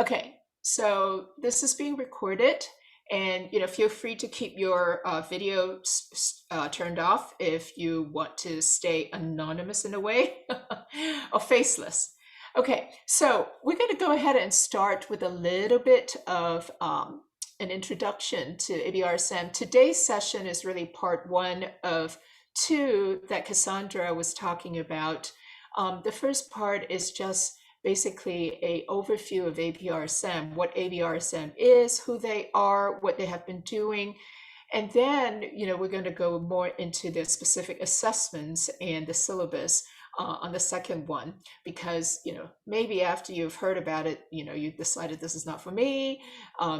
Okay, so this is being recorded, and feel free to keep your video turned off if you want to stay anonymous in a way, or faceless. Okay, so we're going to go ahead and start with a little bit of an introduction to ABRSM. Today's session is really part one of two that Cassandra was talking about. The first part is just basically a overview of ABRSM, what ABRSM is, who they are, what they have been doing. And then, we're going to go more into the specific assessments and the syllabus on the second one, because, maybe after you've heard about it, you decided this is not for me.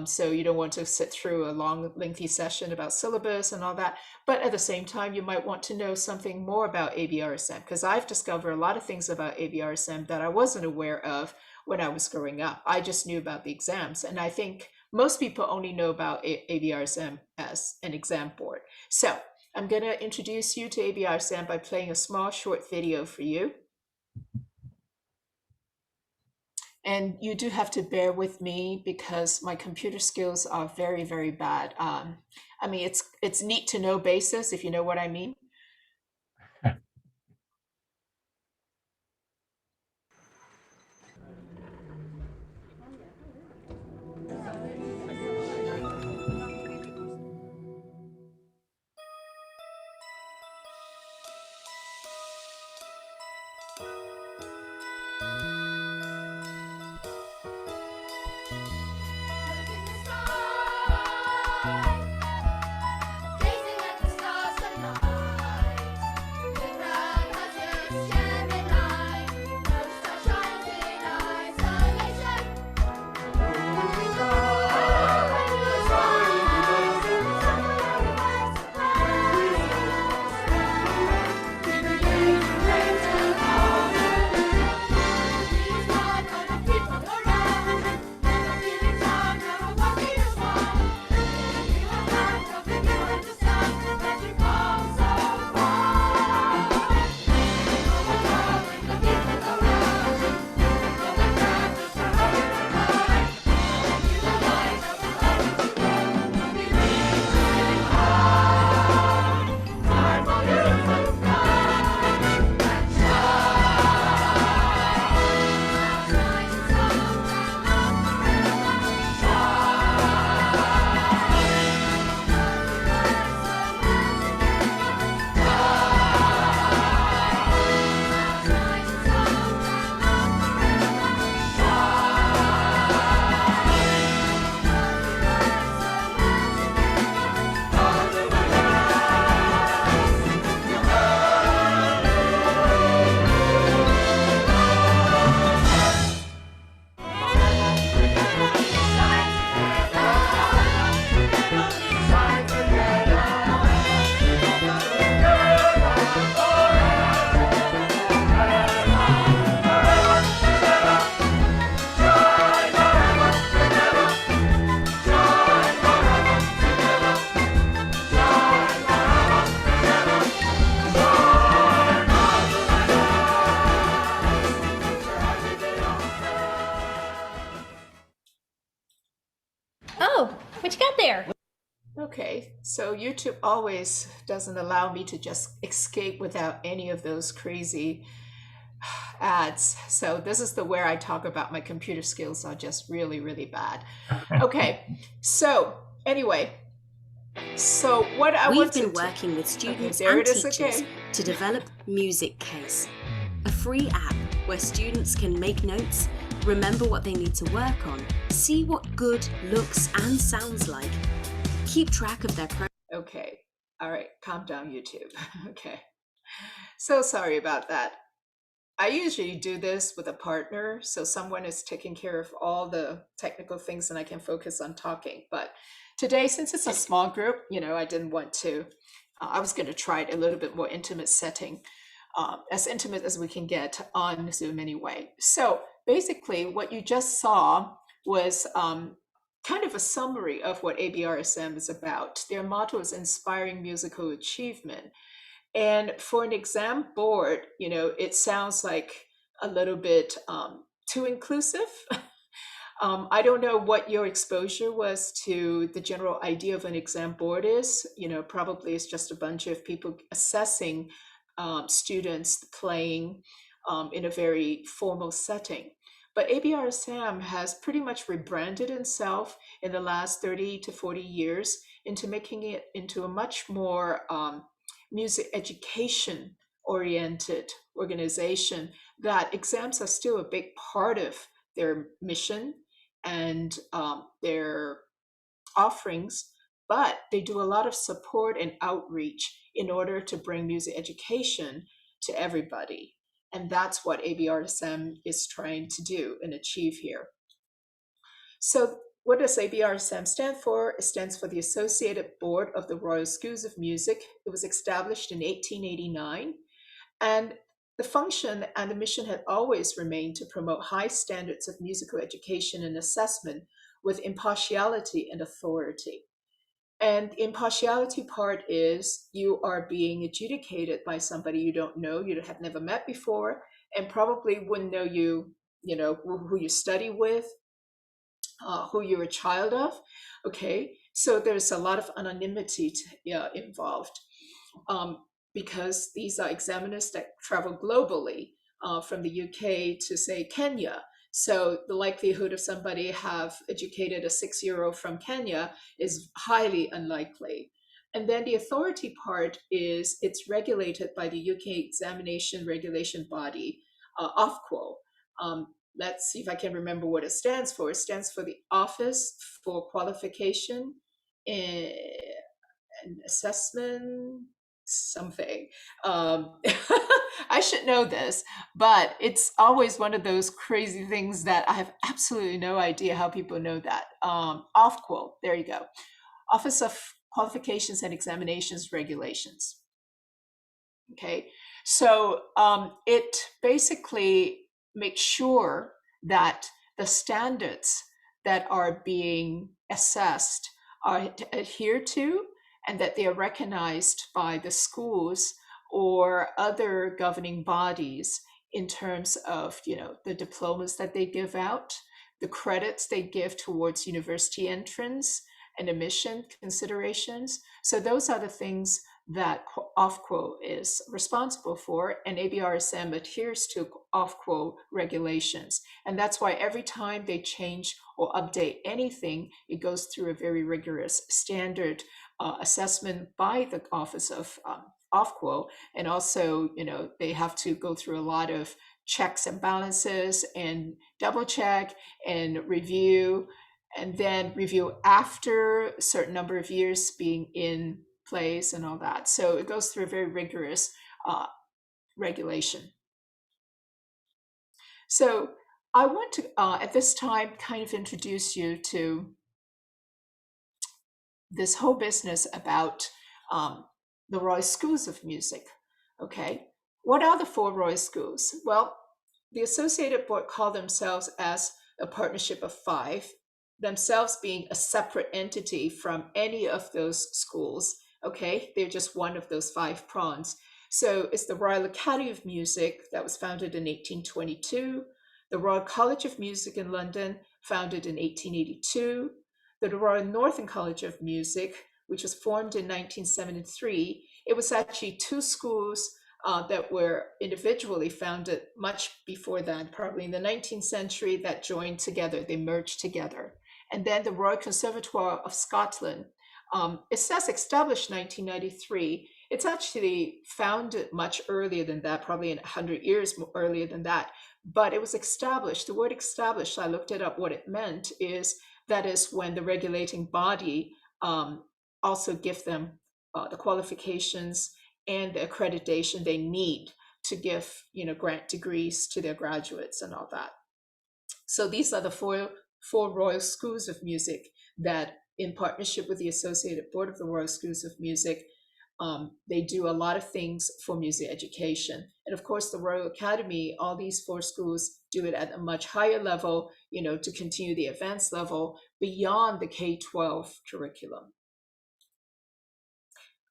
So you don't want to sit through a long, lengthy session about syllabus and all that. But at the same time, you might want to know something more about ABRSM, because I've discovered a lot of things about ABRSM that I wasn't aware of when I was growing up. I just knew about the exams. And I think most people only know about ABRSM as an exam board. So I'm going to introduce you to ABRSM by playing a small short video for you. And you do have to bear with me because my computer skills are very, very bad. I mean, it's neat to know basis, if you know what I mean. Oh, what you got there? Okay, so YouTube always doesn't allow me to just escape without any of those crazy ads. So this is the where I talk about my computer skills are just really, really bad. Okay, so anyway, so what I We've want been to working with students there and it is teachers again. to develop Music Case, a free app where students can make notes, remember what they need to work on, see what good looks and sounds like, keep track of their progress. Okay, all right, calm down, YouTube. Okay, so sorry about that. I usually do this with a partner, so someone is taking care of all the technical things and I can focus on talking. But today, since it's a small group, I didn't want to, I was going to try it a little bit more intimate setting, as intimate as we can get on Zoom anyway. So basically, what you just saw was kind of a summary of what ABRSM is about. Their motto is inspiring musical achievement. And for an exam board, it sounds like a little bit too inclusive. I don't know what your exposure was to the general idea of an exam board is. Probably it's just a bunch of people assessing students playing in a very formal setting. But ABRSM has pretty much rebranded itself in the last 30 to 40 years into making it into a much more music education oriented organization, that exams are still a big part of their mission and their offerings, but they do a lot of support and outreach in order to bring music education to everybody. And that's what ABRSM is trying to do and achieve here. So, what does ABRSM stand for? It stands for the Associated Board of the Royal Schools of Music. It was established in 1889, and the function and the mission had always remained to promote high standards of musical education and assessment with impartiality and authority. And the impartiality part is you are being adjudicated by somebody you don't know, you have never met before, and probably wouldn't know you, who you study with, who you're a child of. Okay, so there's a lot of anonymity involved. Because these are examiners that travel globally from the UK to, say, Kenya. So the likelihood of somebody have educated a 6-year-old from Kenya is highly unlikely. And then the authority part is it's regulated by the UK examination regulation body, Ofqual. Let's see if I can remember what it stands for. It stands for the Office for Qualification and Assessment something. I should know this, but it's always one of those crazy things that I have absolutely no idea how people know that. Ofqual, there you go. Office of Qualifications and Examinations Regulations. Okay, so it basically makes sure that the standards that are being assessed are adhered to and that they are recognized by the schools or other governing bodies in terms of, the diplomas that they give out, the credits they give towards university entrance and admission considerations. So those are the things that Ofqual is responsible for, and ABRSM adheres to Ofqual regulations. And that's why every time they change or update anything, it goes through a very rigorous standard assessment by the Office of Ofqual. And also, they have to go through a lot of checks and balances and double check and review, and then review after a certain number of years being in place and all that. So it goes through a very rigorous regulation. So I want to, at this time, kind of introduce you to this whole business about the Royal Schools of Music. Okay, what are the 4 Royal Schools? Well, the Associated Board call themselves as a partnership of 5, themselves being a separate entity from any of those schools. Okay, they're just one of those 5 prongs. So it's the Royal Academy of Music that was founded in 1822, the Royal College of Music in London, founded in 1882, the Royal Northern College of Music, which was formed in 1973. It was actually 2 schools that were individually founded much before that, probably in the 19th century, that joined together, they merged together. And then the Royal Conservatoire of Scotland. It says established 1993. It's actually founded much earlier than that, probably 100 years earlier than that. But it was established. The word established, I looked it up, what it meant is that is when the regulating body also give them the qualifications and the accreditation they need to give, grant degrees to their graduates and all that. So these are the four Royal Schools of Music that, in partnership with the Associated Board of the Royal Schools of Music, they do a lot of things for music education. And of course, the Royal Academy, all these 4 schools do it at a much higher level, to continue the advanced level beyond the K-12 curriculum.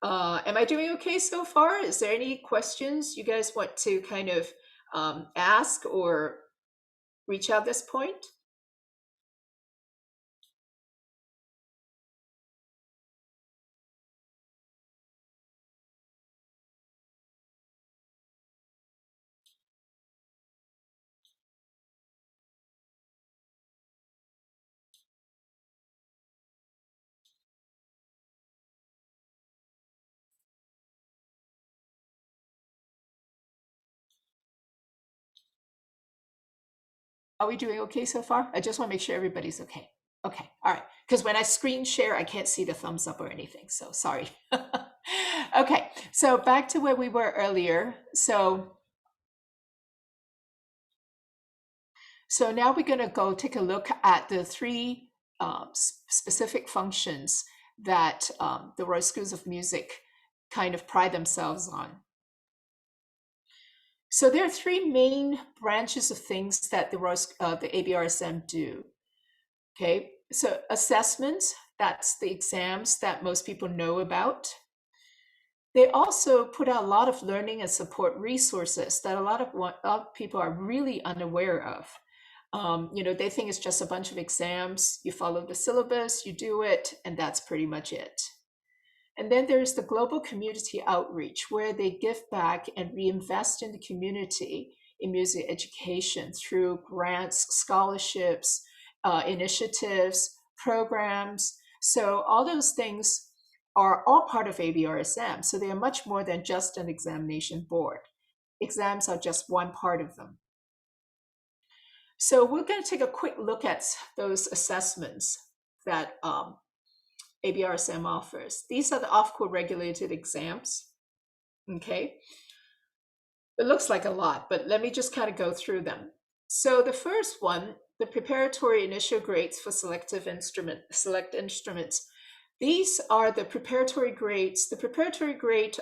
Am I doing okay so far? Is there any questions you guys want to kind of ask or reach out this point? Are we doing okay so far? I just want to make sure everybody's okay. Okay, all right. Because when I screen share, I can't see the thumbs up or anything. So sorry. Okay, so back to where we were earlier. So now we're going to go take a look at the three specific functions that the Royal Schools of Music kind of pride themselves on. So there are three main branches of things that the ABRSM do. Okay, so assessments, that's the exams that most people know about. They also put out a lot of learning and support resources that a lot of people are really unaware of. They think it's just a bunch of exams. You follow the syllabus, you do it, and that's pretty much it. And then there's the global community outreach, where they give back and reinvest in the community in music education through grants, scholarships, initiatives, programs. So all those things are all part of ABRSM. So they are much more than just an examination board. Exams are just one part of them. So we're going to take a quick look at those assessments that ABRSM offers. These are the off-core regulated exams. Okay. It looks like a lot, but let me just kind of go through them. So the first one, the preparatory initial grades for select instruments. These are the preparatory grades. The preparatory grade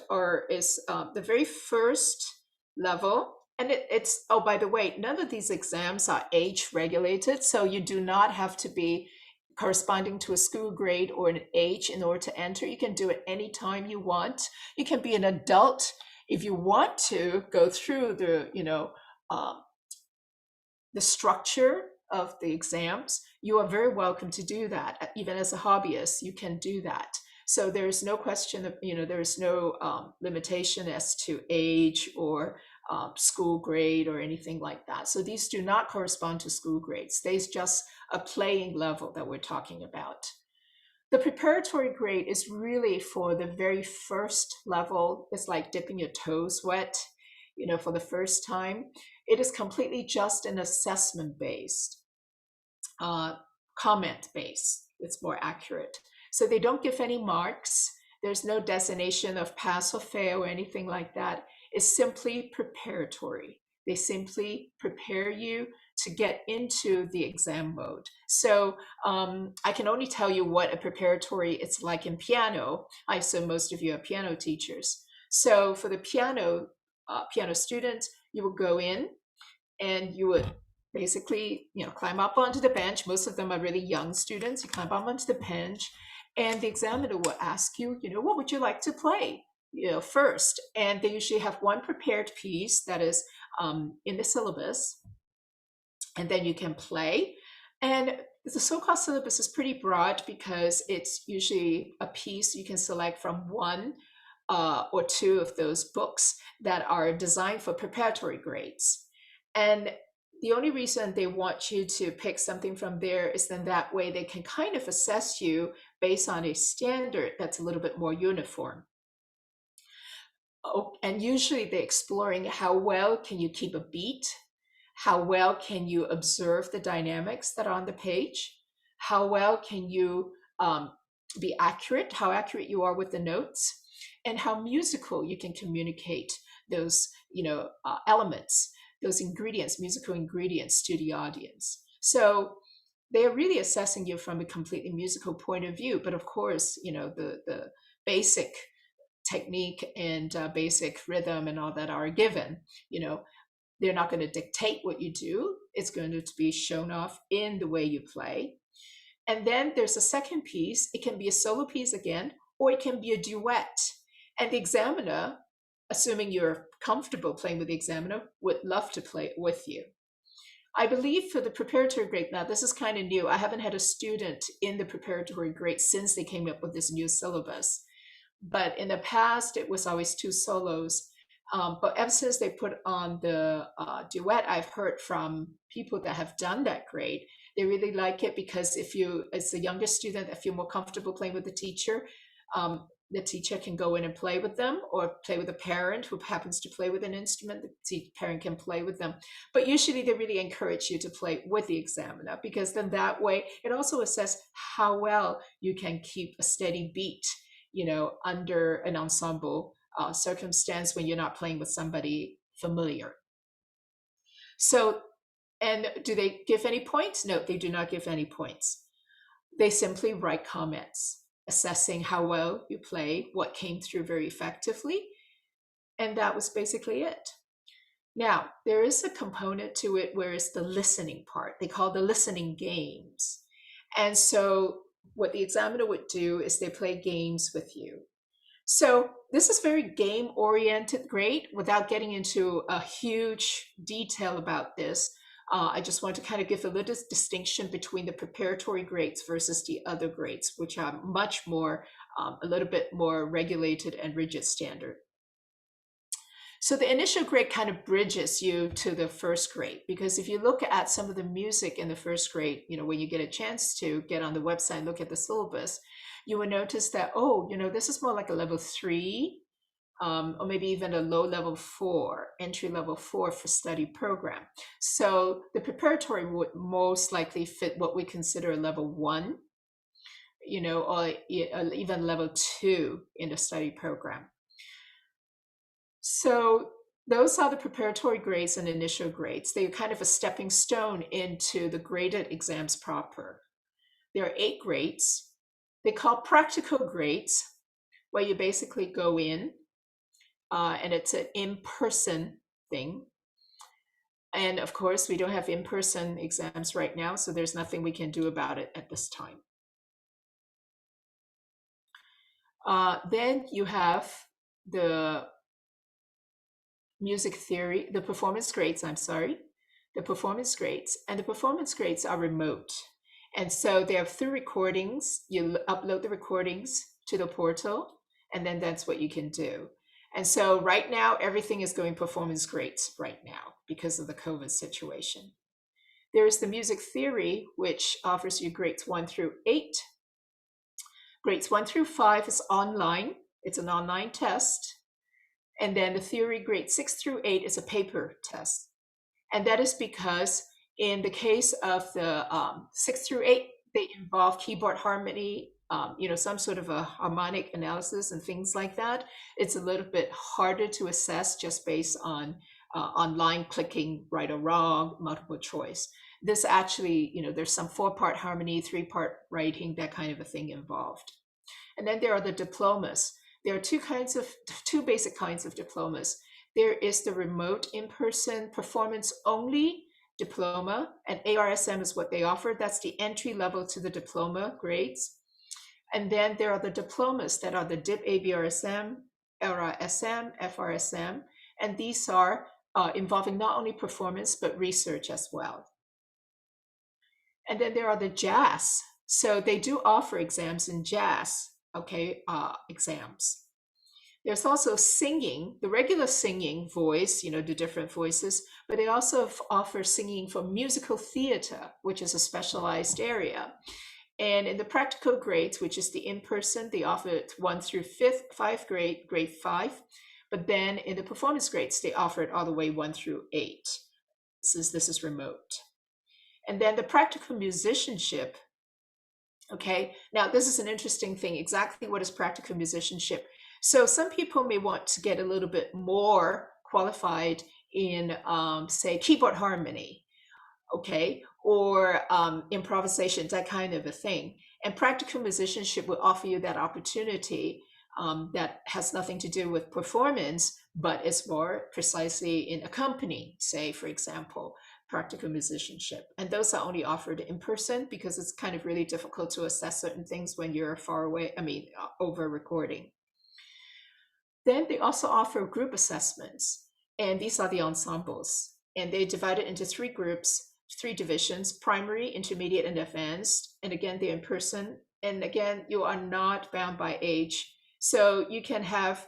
is the very first level. And it's, oh, by the way, none of these exams are age regulated. So you do not have to be corresponding to a school grade or an age in order to enter. You can do it anytime you want. You can be an adult if you want to go through the structure of the exams. You are very welcome to do that. Even as a hobbyist, you can do that. So there's no question of, there's no limitation as to age or school grade or anything like that. So these do not correspond to school grades. There's just a playing level that we're talking about. The preparatory grade is really for the very first level. It's like dipping your toes wet, for the first time. It is completely just an assessment based, comment based. It's more accurate. So they don't give any marks. There's no designation of pass or fail or anything like that. It's simply preparatory. They simply prepare you to get into the exam mode. So I can only tell you what a preparatory it's like in piano. I assume most of you are piano teachers. So for the piano students, you will go in and you would basically, climb up onto the bench. Most of them are really young students. You climb up onto the bench, and the examiner will ask you, what would you like to play? First, and they usually have one prepared piece that is in the syllabus, and then you can play. And the so-called syllabus is pretty broad because it's usually a piece you can select from one or two of those books that are designed for preparatory grades. And the only reason they want you to pick something from there is then that way they can kind of assess you based on a standard that's a little bit more uniform. Oh, and usually they're exploring how well can you keep a beat, how well can you observe the dynamics that are on the page, how well can you be accurate, how accurate you are with the notes, and how musical you can communicate those elements, those ingredients, musical ingredients to the audience. So they're really assessing you from a completely musical point of view. But of course, the basic technique and basic rhythm and all that are given. They're not going to dictate what you do. It's going to be shown off in the way you play. And then there's a second piece. It can be a solo piece again, or it can be a duet. And the examiner, assuming you're comfortable playing with the examiner, would love to play with you. I believe for the preparatory grade, now this is kind of new. I haven't had a student in the preparatory grade since they came up with this new syllabus. But in the past, it was always two solos. But ever since they put on the duet, I've heard from people that have done that grade. They really like it because if you, as a younger student, that feel more comfortable playing with the teacher, the teacher can go in and play with them, or play with a parent who happens to play with an instrument. The parent can play with them. But usually they really encourage you to play with the examiner, because then that way it also assesses how well you can keep a steady beat, under an ensemble circumstance when you're not playing with somebody familiar. So, and do they give any points? No, they do not give any points. They simply write comments assessing how well you play, what came through very effectively, and that was basically it. Now, there is a component to it where it's the listening part. They call the listening games. And so what the examiner would do is they play games with you. So this is very game-oriented grade. Without getting into a huge detail about this, I just want to kind of give a little distinction between the preparatory grades versus the other grades, which are much more, a little bit more regulated and rigid standard. So the initial grade kind of bridges you to the first grade, because if you look at some of the music in the first grade, when you get a chance to get on the website and look at the syllabus, you will notice that, this is more like a level 3, or maybe even a low level 4, entry level 4 for study program. So the preparatory would most likely fit what we consider a level 1, or even level 2 in the study program. So those are the preparatory grades and initial grades. They're kind of a stepping stone into the graded exams proper. There are 8 grades. They call practical grades, where you basically go in, and it's an in-person thing. And of course, we don't have in-person exams right now, so there's nothing we can do about it at this time. Then you have the music theory, the performance grades, the performance grades. And the performance grades are remote. And so they have 3 recordings. You upload the recordings to the portal, and then that's what you can do. And so right now, everything is going performance grades right now because of the COVID situation. There is the music theory, which offers you grades 1 through 8. Grades 1 through 5 is online. It's an online test. And then the theory grade 6 through 8 is a paper test. And that is because in the case of the 6 through 8, they involve keyboard harmony, some sort of a harmonic analysis and things like that. It's a little bit harder to assess just based on online clicking, right or wrong, multiple choice. This actually, there's some 4-part harmony, 3-part writing, that kind of a thing involved. And then there are the diplomas. There are two basic kinds of diplomas. There is the remote in-person performance only diploma, and ABRSM is what they offer. That's the entry level to the diploma grades. And then there are the diplomas that are the DIP ABRSM, LRSM, FRSM, and these are involving not only performance, but research as well. And then there are the jazz. So they do offer exams in jazz, exams. There's also singing, the regular singing voice, the different voices, but they also offer singing for musical theater, which is a specialized area. And in the practical grades, which is the in-person, they offer it 1 through 5th grade, grade 5. But then in the performance grades, they offer it all the way 1 through 8, since this is remote. And then the practical musicianship. Okay, now this is an interesting thing. Exactly what is practical musicianship? So some people may want to get a little bit more qualified in, say, keyboard harmony, or improvisation, that kind of a thing. And practical musicianship will offer you that opportunity that has nothing to do with performance, but is more precisely in accompanying, say, for example, practical musicianship. And those are only offered in person because it's kind of really difficult to assess certain things when you're far away, over recording. Then they also offer group assessments, and these are the ensembles. And they divide it into 3 groups, 3 divisions: primary, intermediate, and advanced. And again, they're in person. And again, you are not bound by age. So you can have,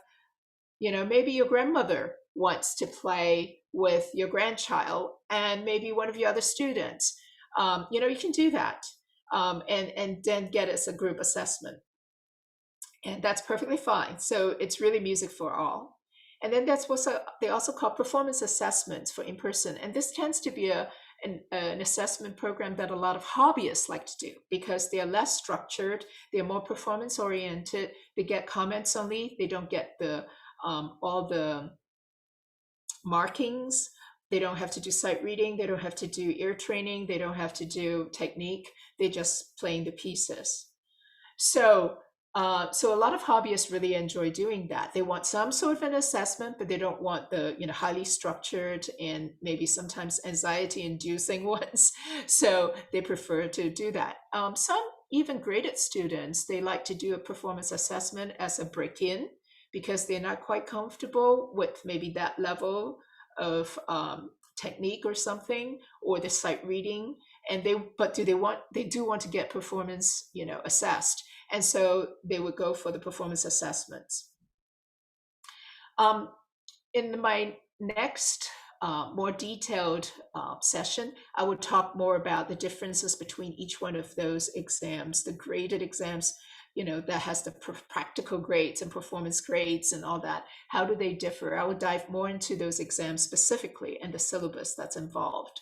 maybe your grandmother wants to play with your grandchild and maybe one of your other students. You can do that and then get it as a group assessment. and that's perfectly fine. So it's really music for all. And then that's what they also call performance assessments for in person. And this tends to be an assessment program that a lot of hobbyists like to do because they are less structured, they're more performance oriented, they get comments only, they don't get the all the markings. They don't have to do sight reading, they don't have to do ear training, they don't have to do technique, they just playing the pieces. So so a lot of hobbyists really enjoy doing that. They want some sort of an assessment, but they don't want the highly structured and maybe sometimes anxiety-inducing ones. So they prefer to do that. Some even graded students, they like to do a performance assessment as a break-in because they're not quite comfortable with maybe that level of technique or something, or the sight reading, and they do want to get performance assessed, and so they would go for the performance assessments. In my next more detailed session, I would talk more about the differences between each one of those exams, the graded exams, that has the practical grades and performance grades and all that. How do they differ? I would dive more into those exams specifically and the syllabus that's involved.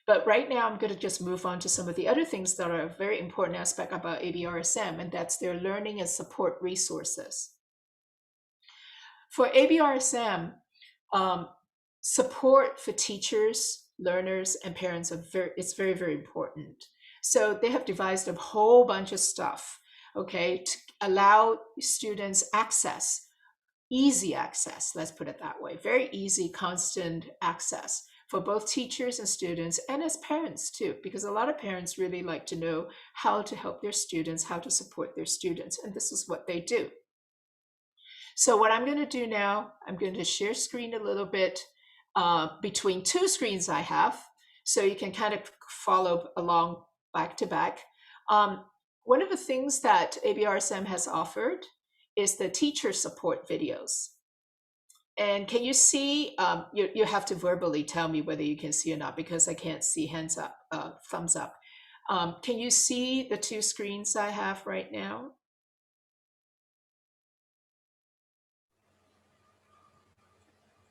But right now, I'm going to just move on to some of the other things that are a very important aspect about ABRSM, and that's their learning and support resources. For ABRSM, support for teachers, learners, and parents it's very, very important. So they have devised a whole bunch of stuff, okay, to allow students access, easy access, let's put it that way, very easy, constant access for both teachers and students, and as parents too, because a lot of parents really like to know how to help their students, how to support their students, and this is what they do. So what I'm going to do now, I'm going to share screen a little bit between two screens I have, so you can kind of follow along back to back. One of the things that ABRSM has offered is the teacher support videos. And can you see, you have to verbally tell me whether you can see or not, because I can't see hands up, thumbs up. Can you see the two screens I have right now?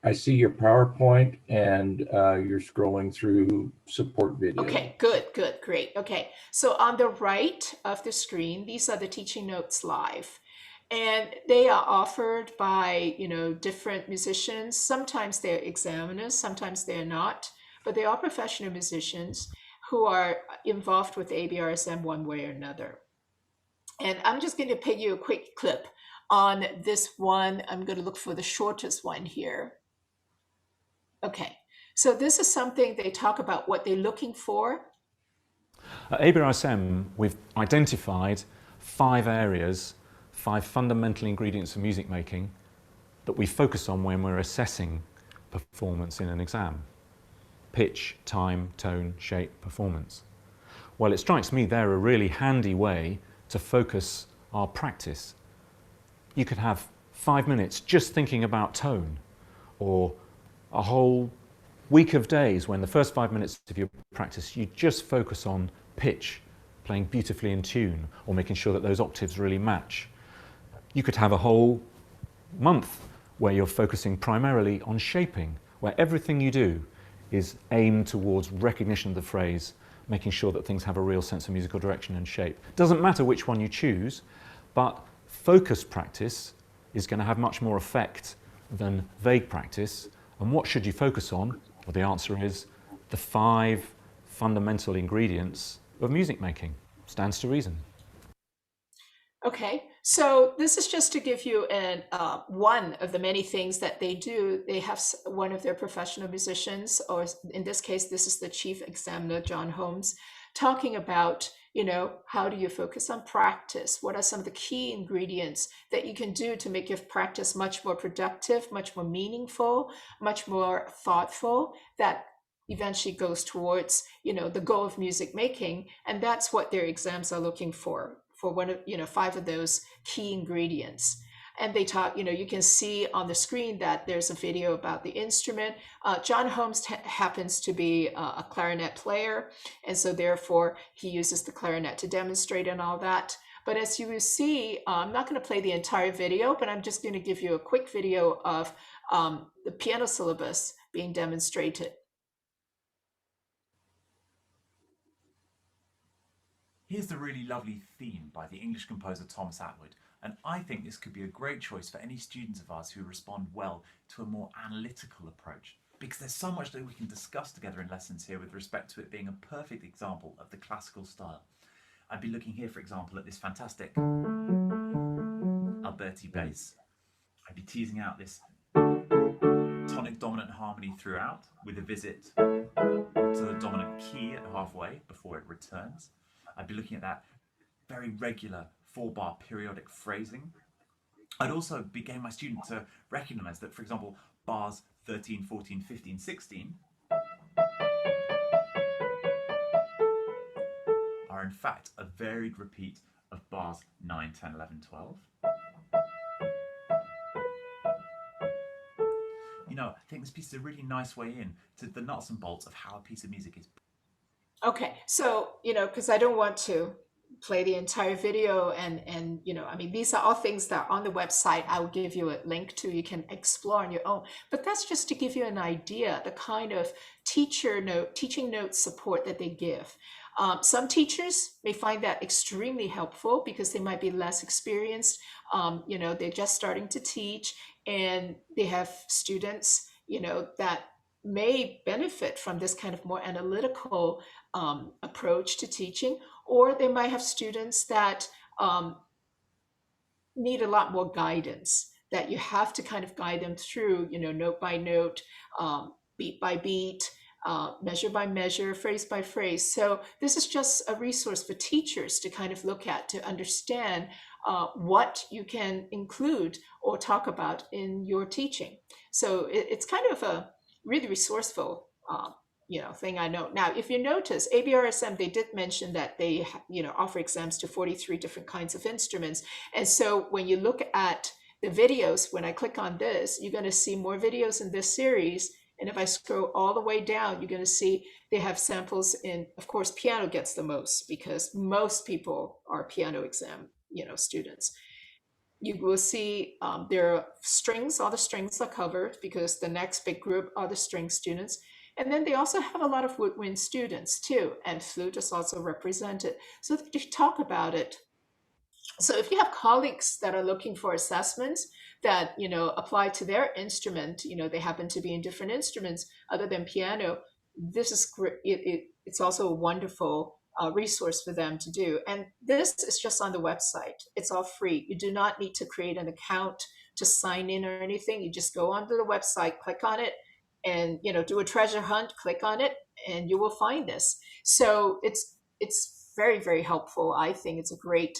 I see your PowerPoint and you're scrolling through support video. Okay, good, great. Okay, so on the right of the screen, these are the teaching notes live. And they are offered by, different musicians. Sometimes they're examiners, sometimes they're not, but they are professional musicians who are involved with ABRSM one way or another. And I'm just going to play you a quick clip on this one. I'm going to look for the shortest one here. Okay, so this is something they talk about what they're looking for. At ABRSM, we've identified 5 areas, 5 fundamental ingredients of music making that we focus on when we're assessing performance in an exam. Pitch, time, tone, shape, performance. Well, it strikes me they're a really handy way to focus our practice. You could have 5 minutes just thinking about tone, or a whole week of days when the first 5 minutes of your practice you just focus on pitch, playing beautifully in tune, or making sure that those octaves really match. You could have a whole month where you're focusing primarily on shaping, where everything you do is aimed towards recognition of the phrase, making sure that things have a real sense of musical direction and shape. Doesn't matter which one you choose, but focused practice is going to have much more effect than vague practice. And what should you focus on? Well, the answer is the 5 fundamental ingredients of music making. Stands to reason. Okay, so this is just to give you one of the many things that they do. They have one of their professional musicians, or in this case, this is the chief examiner, John Holmes, talking about, how do you focus on practice? What are some of the key ingredients that you can do to make your practice much more productive, much more meaningful, much more thoughtful, that eventually goes towards, the goal of music making. And that's what their exams are looking for one of, 5 of those key ingredients. And they talk, you can see on the screen that there's a video about the instrument. John Holmes happens to be a clarinet player, and so therefore he uses the clarinet to demonstrate and all that. But as you will see, I'm not going to play the entire video, but I'm just going to give you a quick video of the piano syllabus being demonstrated. Here's the really lovely theme by the English composer Thomas Atwood, and I think this could be a great choice for any students of ours who respond well to a more analytical approach, because there's so much that we can discuss together in lessons here with respect to it being a perfect example of the classical style. I'd be looking here, for example, at this fantastic Alberti bass. I'd be teasing out this tonic dominant harmony throughout with a visit to the dominant key at halfway before it returns. I'd be looking at that very regular 4-bar periodic phrasing. I'd also be getting my student to recognize that, for example, bars 13, 14, 15, 16 are in fact a varied repeat of bars 9, 10, 11, 12. You know, I think this piece is a really nice way in to the nuts and bolts of how a piece of music is. Okay, so, because I don't want to play the entire video and I mean, these are all things that are on the website. I will give you a link to, you can explore on your own, but that's just to give you an idea, the kind of teaching note support that they give. Some teachers may find that extremely helpful because they might be less experienced. They're just starting to teach and they have students, that may benefit from this kind of more analytical approach to teaching, or they might have students that need a lot more guidance, that you have to kind of guide them through, note by note, beat by beat, measure by measure, phrase by phrase. So this is just a resource for teachers to kind of look at, to understand what you can include or talk about in your teaching. So it's kind of a really resourceful thing I know. Now, if you notice, ABRSM, they did mention that they offer exams to 43 different kinds of instruments. And so when you look at the videos, when I click on this, you're going to see more videos in this series. And if I scroll all the way down, you're going to see they have samples in, of course, piano gets the most because most people are piano exam, students. You will see there are strings, all the strings are covered because the next big group are the string students. And then they also have a lot of woodwind students too, and flute is also represented. So they talk about it. So if you have colleagues that are looking for assessments that apply to their instrument, they happen to be in different instruments other than piano, this is great. It's also a wonderful resource for them to do. And this is just on the website. It's all free. You do not need to create an account to sign in or anything. You just go onto the website, click on it, and do a treasure hunt, click on it, and you will find this. So it's very, very helpful. I think it's a great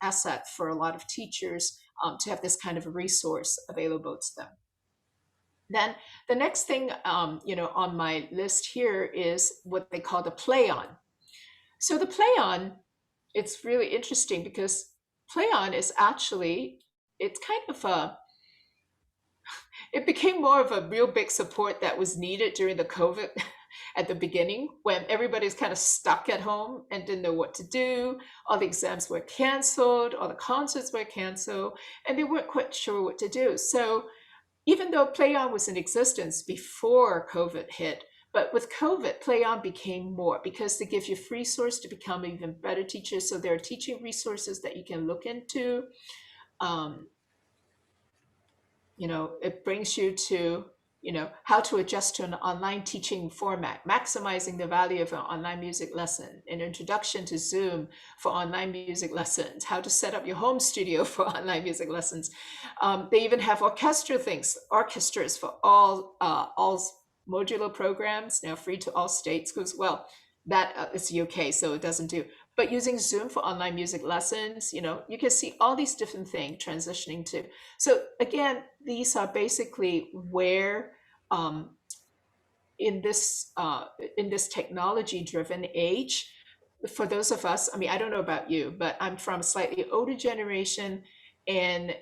asset for a lot of teachers to have this kind of a resource available to them. Then the next thing, on my list here is what they call the play on. So the play on, it's really interesting because play on is actually, it's kind of it became more of a real big support that was needed during the COVID at the beginning when everybody's kind of stuck at home and didn't know what to do. All the exams were canceled, all the concerts were canceled, and they weren't quite sure what to do. So even though Play On was in existence before COVID hit, but with COVID, Play On became more because they give you free source to become even better teachers. So there are teaching resources that you can look into. It brings you to, how to adjust to an online teaching format, maximizing the value of an online music lesson, an introduction to Zoom for online music lessons, how to set up your home studio for online music lessons. They even have orchestras for all modular programs, now free to all state schools. Well, that is UK, so it doesn't do. But using Zoom for online music lessons, you can see all these different things transitioning to. So again, these are basically where in this technology-driven age, for those of us, I mean, I don't know about you, but I'm from a slightly older generation, and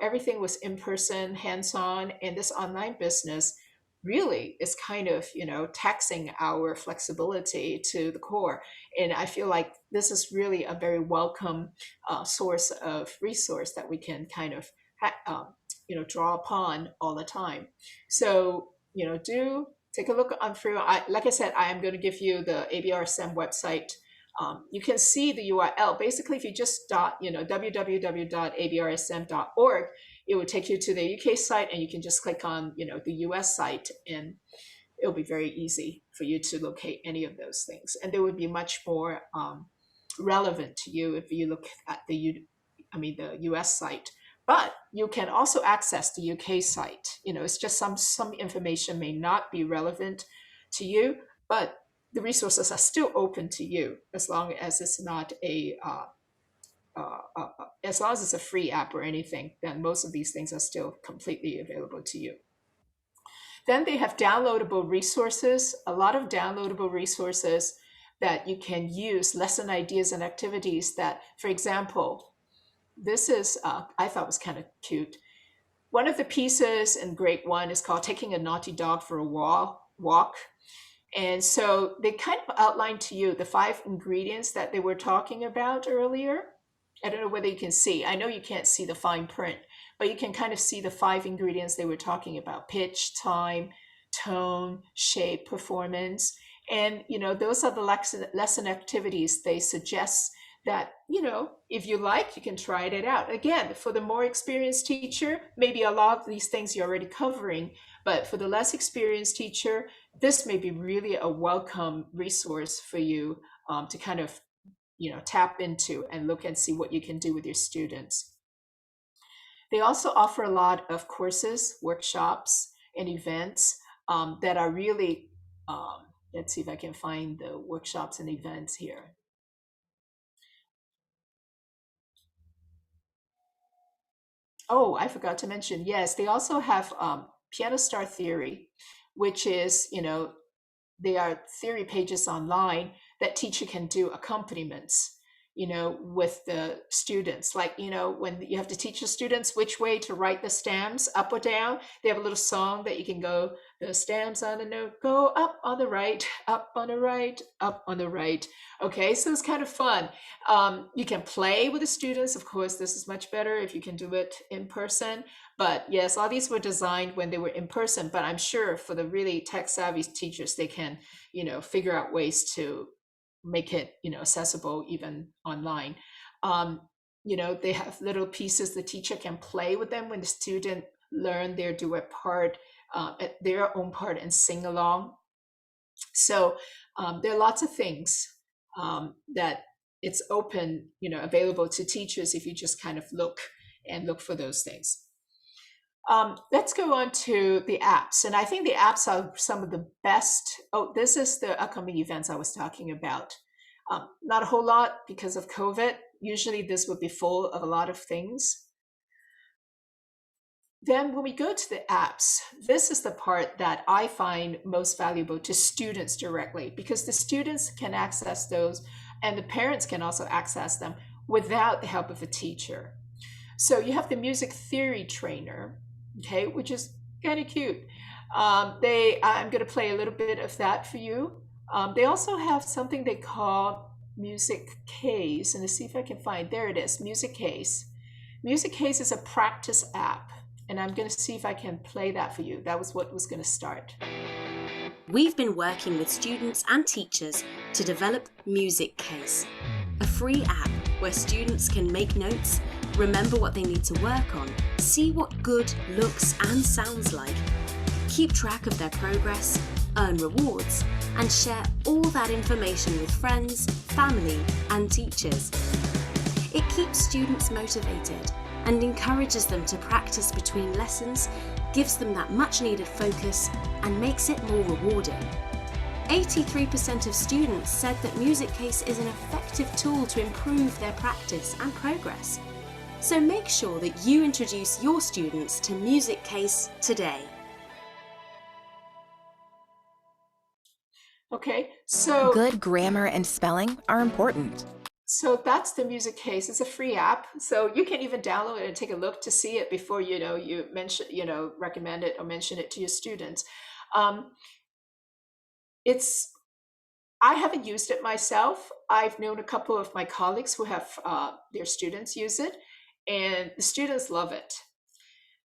everything was in person, hands-on, and this online business really is kind of, taxing our flexibility to the core. And I feel like this is really a very welcome source of resource that we can kind of, draw upon all the time. So, do take a look on free. Like I said, I am going to give you the ABRSM website. You can see the URL. Basically, if you just www.abrsm.org, it will take you to the UK site, and you can just click on the US site, and it'll be very easy for you to locate any of those things. And they would be much more relevant to you if you look at the US site. But you can also access the UK site. It's just some information may not be relevant to you, but the resources are still open to you as long as it's not as long as it's a free app or anything. Then most of these things are still completely available to you. Then they have downloadable resources, a lot of downloadable resources that you can use, lesson ideas and activities that, for example, this is, I thought was kind of cute. One of the pieces in grade 1 is called Taking a Naughty Dog for a Walk. And so they kind of outlined to you the 5 ingredients that they were talking about earlier. I don't know whether you can see. I know you can't see the fine print, but you can kind of see the 5 ingredients they were talking about: pitch, time, tone, shape, performance. And, those are the lesson activities they suggest that, if you like, you can try it out. Again, for the more experienced teacher, maybe a lot of these things you're already covering, but for the less experienced teacher, this may be really a welcome resource for you to kind of, tap into and look and see what you can do with your students. They also offer a lot of courses, workshops, and events that are really, let's see if I can find the workshops and events here. Oh, I forgot to mention, yes, they also have Piano Star Theory, which is, they are theory pages online that teacher can do accompaniments, with the students. Like, when you have to teach the students which way to write the stems, up or down, they have a little song that you can go, the stems on the note, go up on the right, up on the right, up on the right. Okay, so it's kind of fun. You can play with the students. Of course, this is much better if you can do it in person. But yes, all these were designed when they were in person, but I'm sure for the really tech savvy teachers, they can, figure out ways to make it, accessible even online. They have little pieces the teacher can play with them when the student learn their duet part, at their own part, and sing along. So there are lots of things that it's open, available to teachers if you just kind of look for those things. Let's go on to the apps. And I think the apps are some of the best. Oh, this is the upcoming events I was talking about. Not a whole lot because of COVID. Usually this would be full of a lot of things. Then when we go to the apps, this is the part that I find most valuable to students directly, because the students can access those and the parents can also access them without the help of a teacher. So you have the music theory trainer, okay, which is kind of cute. I'm going to play a little bit of that for you. They also have something they call Music Case, and let's see if I can find, there it is, Music Case. Music Case is a practice app, and I'm going to see if I can play that for you. That was what was going to start. We've been working with students and teachers to develop Music Case, a free app where students can make notes, remember what they need to work on, see what good looks and sounds like, keep track of their progress, earn rewards, and share all that information with friends, family, and teachers. It keeps students motivated and encourages them to practice between lessons, gives them that much needed focus, and makes it more rewarding. 83% of students said that Music Case is an effective tool to improve their practice and progress. So make sure that you introduce your students to Music Case today. Okay, so good grammar and spelling are important. So that's the Music Case. It's a free app, so you can even download it and take a look to see it before you mention, recommend it or mention it to your students. Um, it's I haven't used it myself. I've known a couple of my colleagues who have their students use it, and the students love it.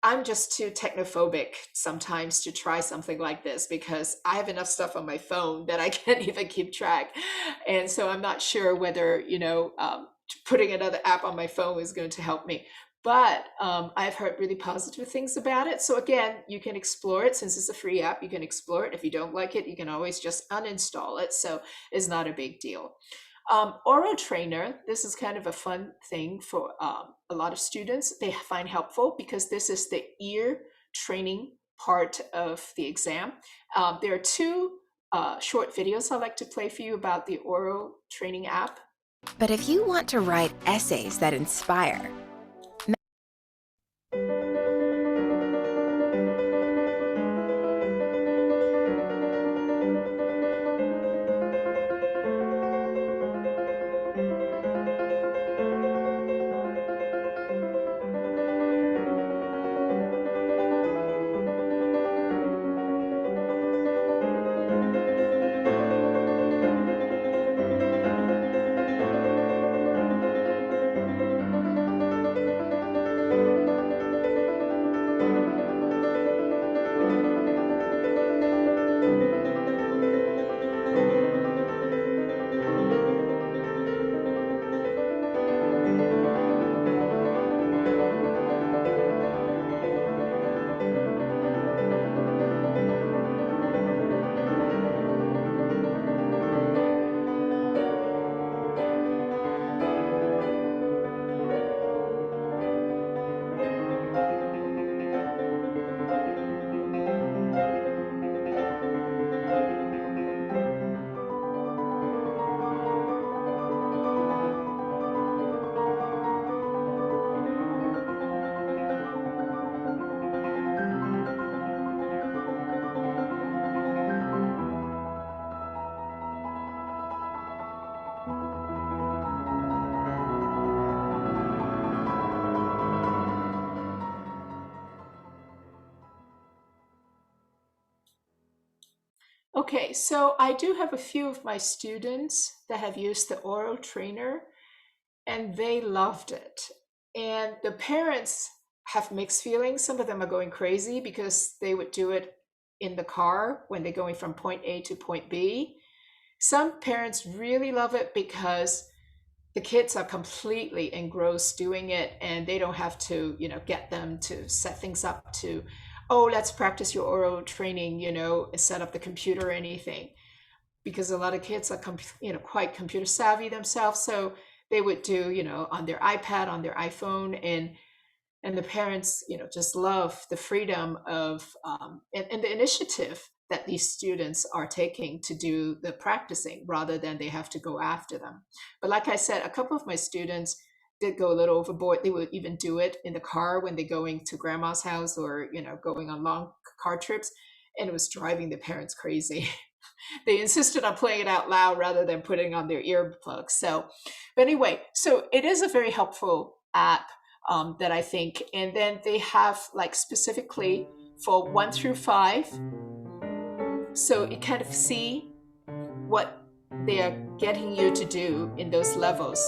I'm just too technophobic sometimes to try something like this because I have enough stuff on my phone that I can't even keep track. And so I'm not sure whether, putting another app on my phone is going to help me. But I've heard really positive things about it. So again, you can explore it since it's a free app. You can explore it. If you don't like it, you can always just uninstall it. So it's not a big deal. Oral trainer, this is kind of a fun thing for a lot of students. They find helpful because this is the ear training part of the exam. There are two short videos I'd like to play for you about the oral training app. But if you want to write essays that inspire, Okay, so I do have a few of my students that have used the oral trainer and they loved it. And the parents have mixed feelings. Some of them are going crazy because they would do it in the car when they're going from point A to point B. Some parents really love it because the kids are completely engrossed doing it and they don't have to, get them to set things up to, oh, let's practice your oral training, set up the computer or anything. Because a lot of kids are, quite computer savvy themselves. So they would do, on their iPad, on their iPhone, and the parents, just love the freedom of and the initiative that these students are taking to do the practicing rather than they have to go after them. But like I said, a couple of my students did go a little overboard. They would even do it in the car when they're going to grandma's house or, going on long car trips, and it was driving the parents crazy. They insisted on playing it out loud rather than putting on their earplugs. So, but anyway, so it is a very helpful app that I think. And then they have like specifically for 1 through 5. So you kind of see what they are getting you to do in those levels.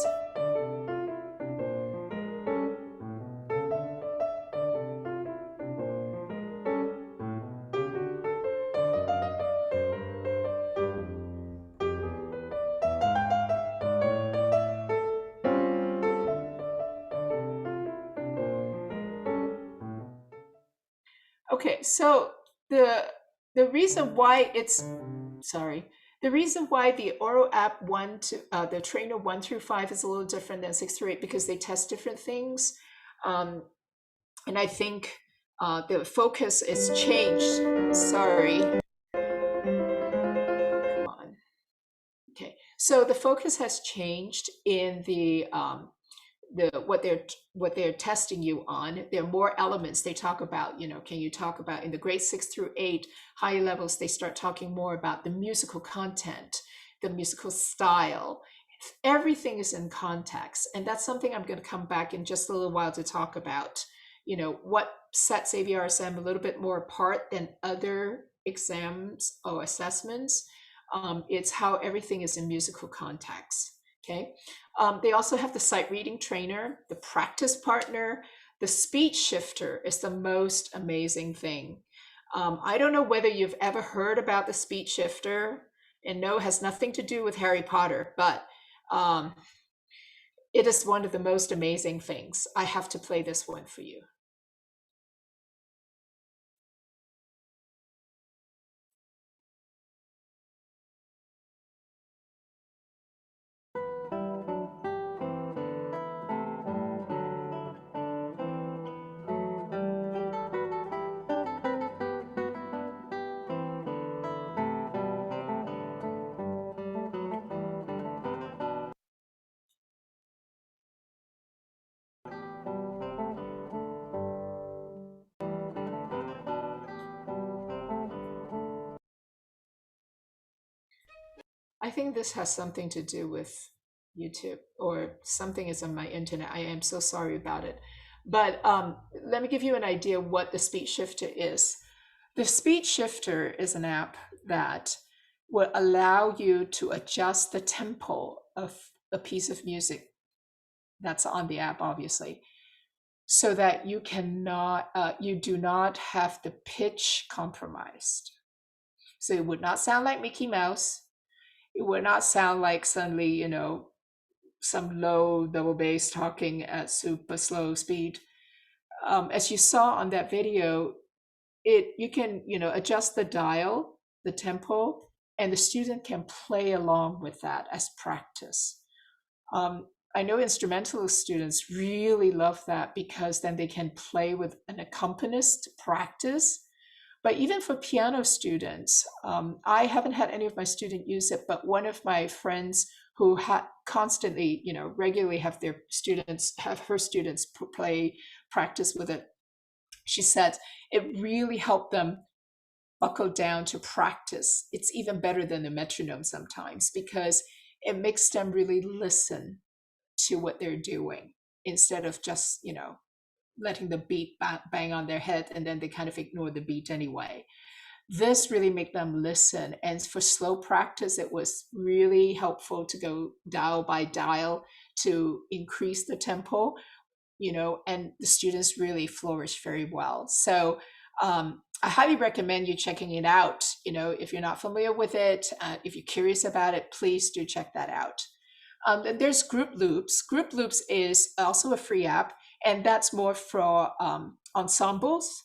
Okay, so the reason why the reason why the oral app the trainer 1 through 5 is a little different than 6 through 8 because they test different things, and I think the focus is changed. Sorry, come on. Okay, so the focus has changed in the what they're testing you on. There are more elements they talk about. Can you talk about in the grade 6 through 8 higher levels? They start talking more about the musical content, the musical style. Everything is in context, and that's something I'm going to come back in just a little while to talk about. What sets ABRSM a little bit more apart than other exams or assessments. It's how everything is in musical context. Okay. They also have the sight reading trainer, the practice partner, the speech shifter is the most amazing thing. I don't know whether you've ever heard about the speech shifter, and no, it has nothing to do with Harry Potter, but it is one of the most amazing things. I have to play this one for you. I think this has something to do with YouTube or something is on my internet. I am so sorry about it. But let me give you an idea what the speech shifter is. The speech shifter is an app that will allow you to adjust the tempo of a piece of music that's on the app, obviously, so that you do not have the pitch compromised. So it would not sound like Mickey Mouse. It would not sound like suddenly, some low double bass talking at super slow speed. As you saw on that video, you can adjust the dial, the tempo, and the student can play along with that as practice. I know instrumentalist students really love that because then they can play with an accompanist practice. But even for piano students, I haven't had any of my students use it, but one of my friends who constantly, regularly have her students play practice with it, she said it really helped them buckle down to practice. It's even better than the metronome sometimes because it makes them really listen to what they're doing instead of just, letting the beat bang on their head and then they kind of ignore the beat anyway. This really made them listen. And for slow practice, it was really helpful to go dial by dial to increase the tempo, and the students really flourished very well. So I highly recommend you checking it out. If you're not familiar with it, if you're curious about it, please do check that out. There's Group Loops. Group Loops is also a free app, and that's more for ensembles,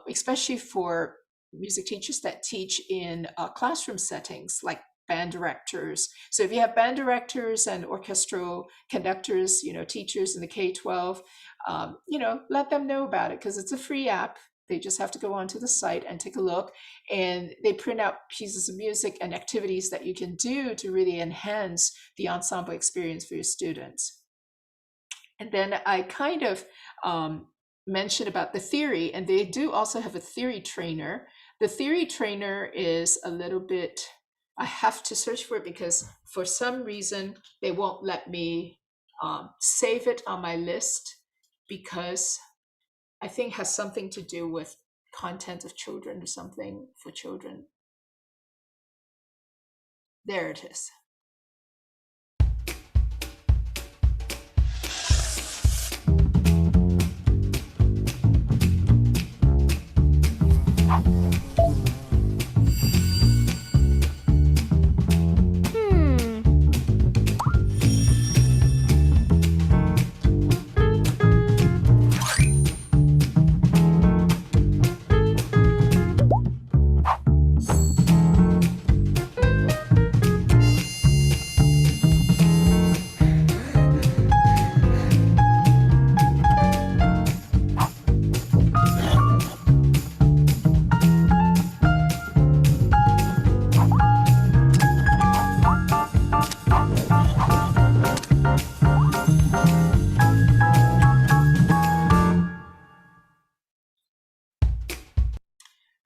especially for music teachers that teach in classroom settings like band directors. So if you have band directors and orchestral conductors, teachers in the K-12, let them know about it because it's a free app. They just have to go onto the site and take a look, and they print out pieces of music and activities that you can do to really enhance the ensemble experience for your students. And then I kind of mentioned about the theory, and they do also have a theory trainer. The theory trainer is a little bit, I have to search for it because for some reason they won't let me save it on my list because I think has something to do with content of children or something for children. There it is.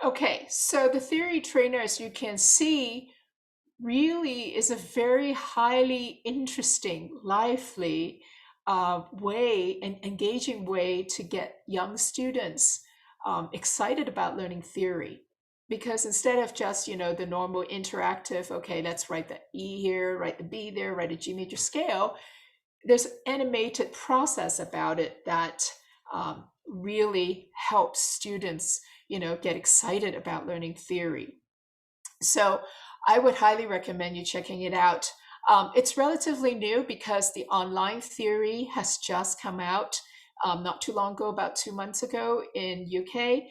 Okay, so the theory trainer, as you can see, really is a very highly interesting, lively way and engaging way to get young students excited about learning theory. because instead of just, the normal interactive, okay, let's write the E here, write the B there, write a G major scale, there's an animated process about it that really helps students, get excited about learning theory. So I would highly recommend you checking it out. It's relatively new because the online theory has just come out not too long ago, about 2 months ago in UK.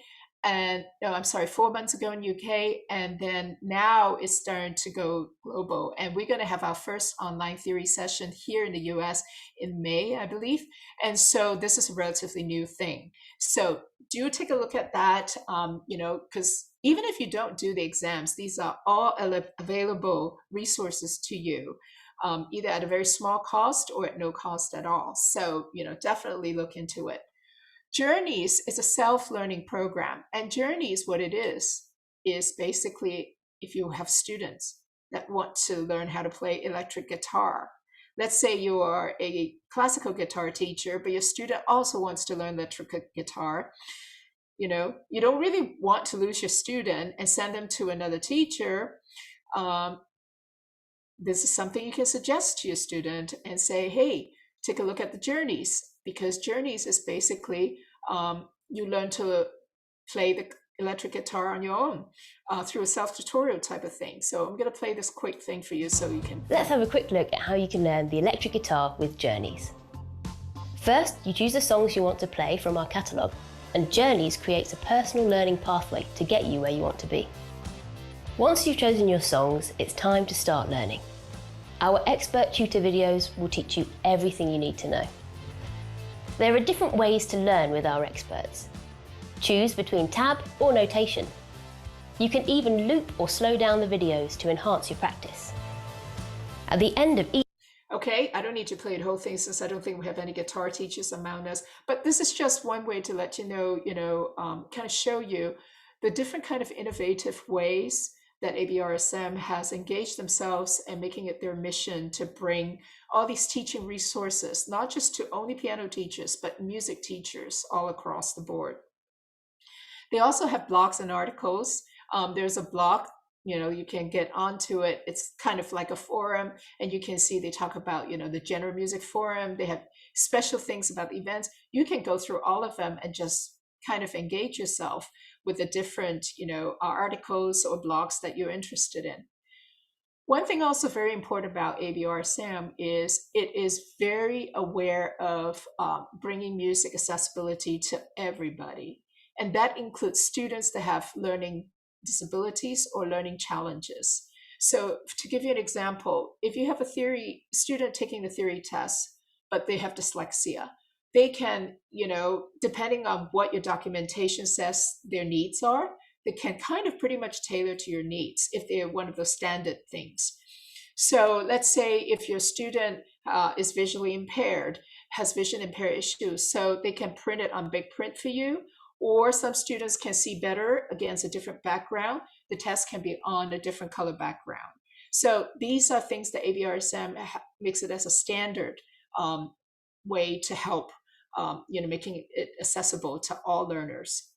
And no, I'm sorry, 4 months ago in UK. And then now it's starting to go global. And we're going to have our first online theory session here in the US in May, I believe. And so this is a relatively new thing. So do take a look at that, because even if you don't do the exams, these are all available resources to you, either at a very small cost or at no cost at all. So, definitely look into it. Journeys is a self-learning program, and Journeys, what it is basically if you have students that want to learn how to play electric guitar. Let's say you are a classical guitar teacher, but your student also wants to learn electric guitar. You don't really want to lose your student and send them to another teacher. This is something you can suggest to your student and say, hey, take a look at the Journeys, because Journeys is basically you learn to play the electric guitar on your own through a self-tutorial type of thing. So I'm going to play this quick thing for you so you can... Let's have a quick look at how you can learn the electric guitar with Journeys. First, you choose the songs you want to play from our catalogue, and Journeys creates a personal learning pathway to get you where you want to be. Once you've chosen your songs, it's time to start learning. Our expert tutor videos will teach you everything you need to know. There are different ways to learn with our experts. Choose between tab or notation. You can even loop or slow down the videos to enhance your practice. At the end of each... Okay, I don't need to play the whole thing since I don't think we have any guitar teachers among us, but this is just one way to let you know, kind of show you the different kind of innovative ways that ABRSM has engaged themselves and making it their mission to bring all these teaching resources, not just to only piano teachers, but music teachers all across the board. They also have blogs and articles. There's a blog, you can get onto it. It's kind of like a forum, and you can see they talk about, the General Music Forum. They have special things about the events. You can go through all of them and just kind of engage yourself with the different, articles or blogs that you're interested in. One thing also very important about ABRSM is it is very aware of bringing music accessibility to everybody. And that includes students that have learning disabilities or learning challenges. So to give you an example, if you have a theory student taking the theory test, but they have dyslexia, they can, depending on what your documentation says their needs are, they can kind of pretty much tailor to your needs if they're one of those standard things. So let's say if your student is visually impaired, has vision impaired issues, so they can print it on big print for you, or some students can see better against a different background. The test can be on a different color background. So these are things that ABRSM makes it as a standard way to help, making it accessible to all learners.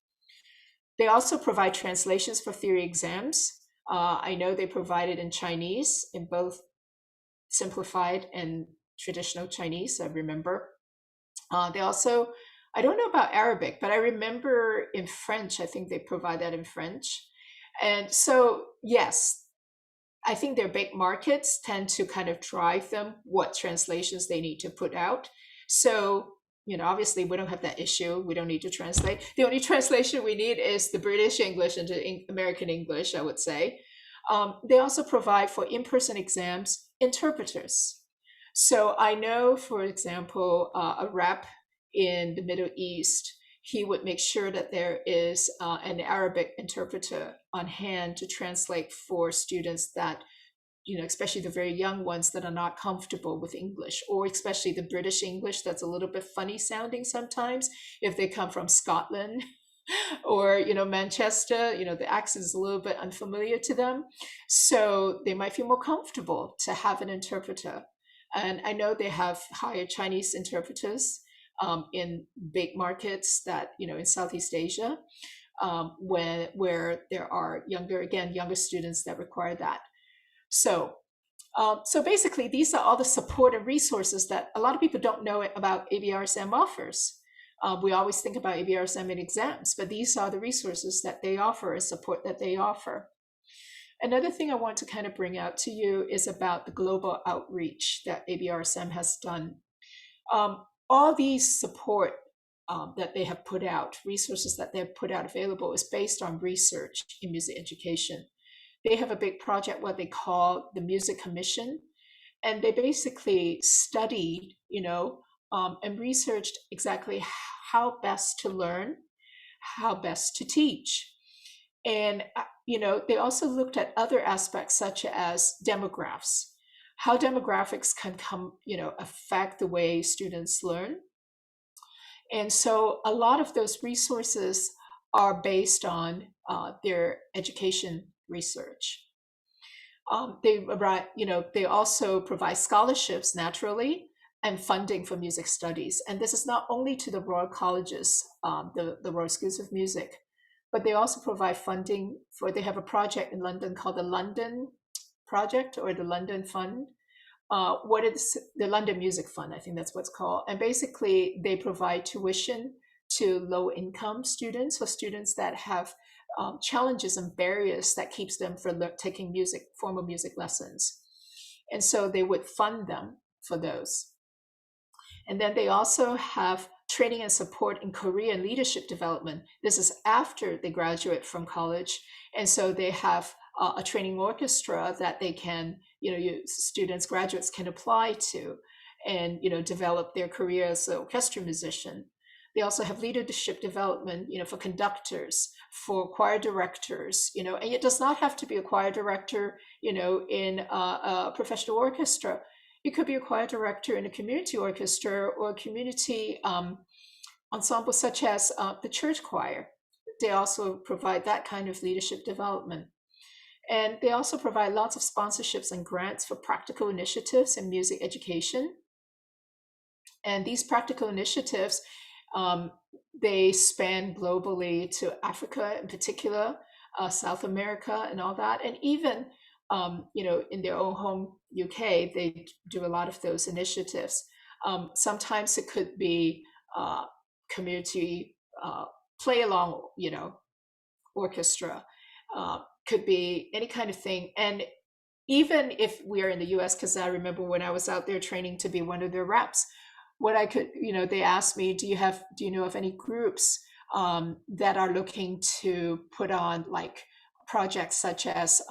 They also provide translations for theory exams. I know they provide it in Chinese, in both simplified and traditional Chinese, I remember. They also, I don't know about Arabic, but I remember in French, I think they provide that in French. And so, yes, I think their big markets tend to kind of drive them what translations they need to put out. So, obviously we don't have that issue. We don't need to translate. The only translation we need is the British English into American English, I would say. They also provide for in-person exams interpreters. So I know, for example, a rep in the Middle East, he would make sure that there is an Arabic interpreter on hand to translate for students that, especially the very young ones that are not comfortable with English, or especially the British English that's a little bit funny sounding sometimes if they come from Scotland or, Manchester, the accent is a little bit unfamiliar to them. So they might feel more comfortable to have an interpreter. And I know they have hired Chinese interpreters in big markets that, in Southeast Asia. where there are younger students that require that. So so basically, these are all the support and resources that a lot of people don't know about ABRSM offers. We always think about ABRSM in exams, but these are the resources that they offer and support that they offer. Another thing I want to kind of bring out to you is about the global outreach that ABRSM has done. All these support that they have put out, resources that they have put out available, is based on research in music education. They have a big project, what they call the Music Commission, and they basically studied, and researched exactly how best to learn, how best to teach. And, they also looked at other aspects such as demographics, how demographics can affect the way students learn. And so a lot of those resources are based on their education research. They also provide scholarships naturally and funding for music studies. And this is not only to the Royal Colleges, the Royal Schools of Music, but they also provide funding they have a project in London called the London Project or the London Fund. What is the London Music Fund? I think that's what's called. And basically, they provide tuition to low-income students or students that have challenges and barriers that keeps them from taking formal music lessons. And so they would fund them for those. And then they also have training and support in career and leadership development. This is after they graduate from college. And so they have a training orchestra that they can, students, graduates can apply to and, develop their career as an orchestra musician. They also have leadership development, for conductors, for choir directors, and it does not have to be a choir director, in a professional orchestra. It could be a choir director in a community orchestra or a community ensemble such as the church choir. They also provide that kind of leadership development. And they also provide lots of sponsorships and grants for practical initiatives in music education. And these practical initiatives, they span globally to Africa in particular, South America and all that. And even, in their own home, UK, they do a lot of those initiatives. Sometimes it could be community play along, orchestra, could be any kind of thing. And even if we are in the US, because I remember when I was out there training to be one of their reps, what I could, they asked me, do you know of any groups that are looking to put on like projects such as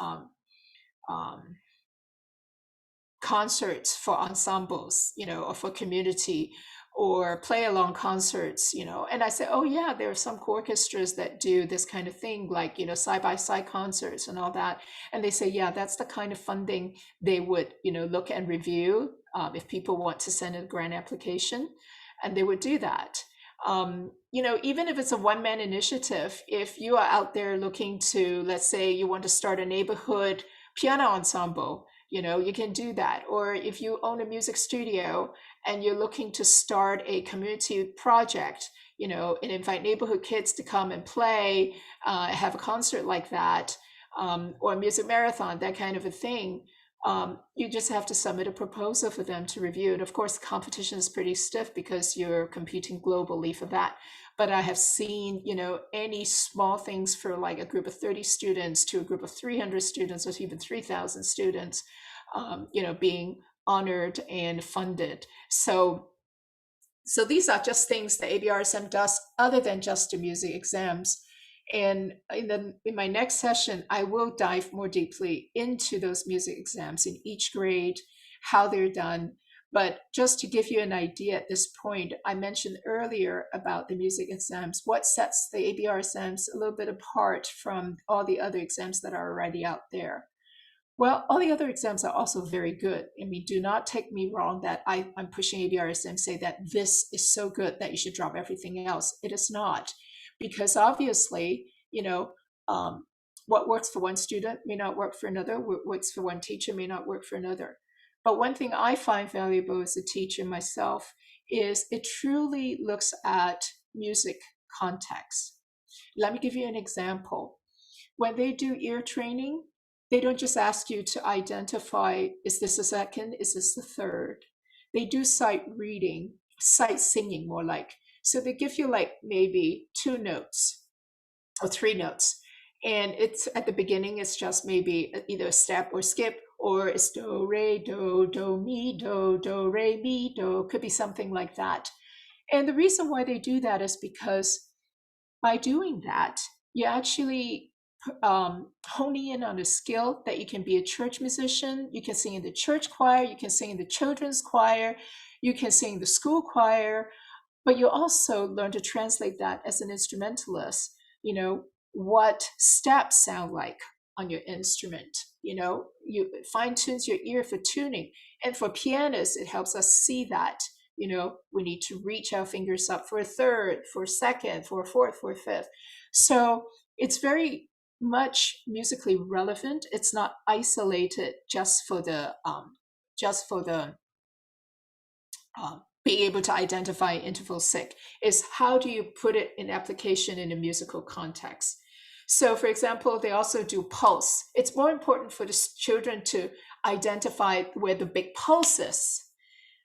concerts for ensembles, or for community, or play along concerts, and I said, oh yeah, there are some orchestras that do this kind of thing, like, side by side concerts and all that. And they say, yeah, that's the kind of funding they would, look and review if people want to send a grant application, and they would do that. Even if it's a one-man initiative, if you are out there looking to, let's say you want to start a neighborhood piano ensemble, you can do that. Or if you own a music studio and you're looking to start a community project, and invite neighborhood kids to come and play, have a concert like that, or a music marathon, that kind of a thing, you just have to submit a proposal for them to review. And of course, the competition is pretty stiff because you're competing globally for that. But I have seen, any small things for like a group of 30 students to a group of 300 students or even 3,000 students, being honored and funded. So these are just things that ABRSM does other than just the music exams. And in my next session, I will dive more deeply into those music exams in each grade, how they're done. But just to give you an idea at this point, I mentioned earlier about the music exams, what sets the ABRSMs a little bit apart from all the other exams that are already out there. Well, all the other exams are also very good. I mean, do not take me wrong that I'm pushing ABRSM, say that this is so good that you should drop everything else. It is not, because obviously, what works for one student may not work for another, what works for one teacher may not work for another. But one thing I find valuable as a teacher myself is it truly looks at music context. Let me give you an example. When they do ear training, they don't just ask you to identify, is this the second? Is this the third? They do sight reading, sight singing more like. So they give you like maybe 2 notes or 3 notes. And it's at the beginning, it's just maybe either a step or skip, or it's do, re, do, mi, do, re, mi, do. Could be something like that. And the reason why they do that is because by doing that, you actually honing in on a skill that you can be a church musician, you can sing in the church choir, you can sing in the children's choir, you can sing in the school choir, but you also learn to translate that as an instrumentalist, what steps sound like on your instrument. You fine tunes your ear for tuning. And for pianists, it helps us see that. We need to reach our fingers up for a third, for a second, for a fourth, for a fifth. So it's very much musically relevant. It's not isolated just for the being able to identify interval sick. Is how do you put it in application in a musical context? So, for example, they also do pulse. It's more important for the children to identify where the big pulse is,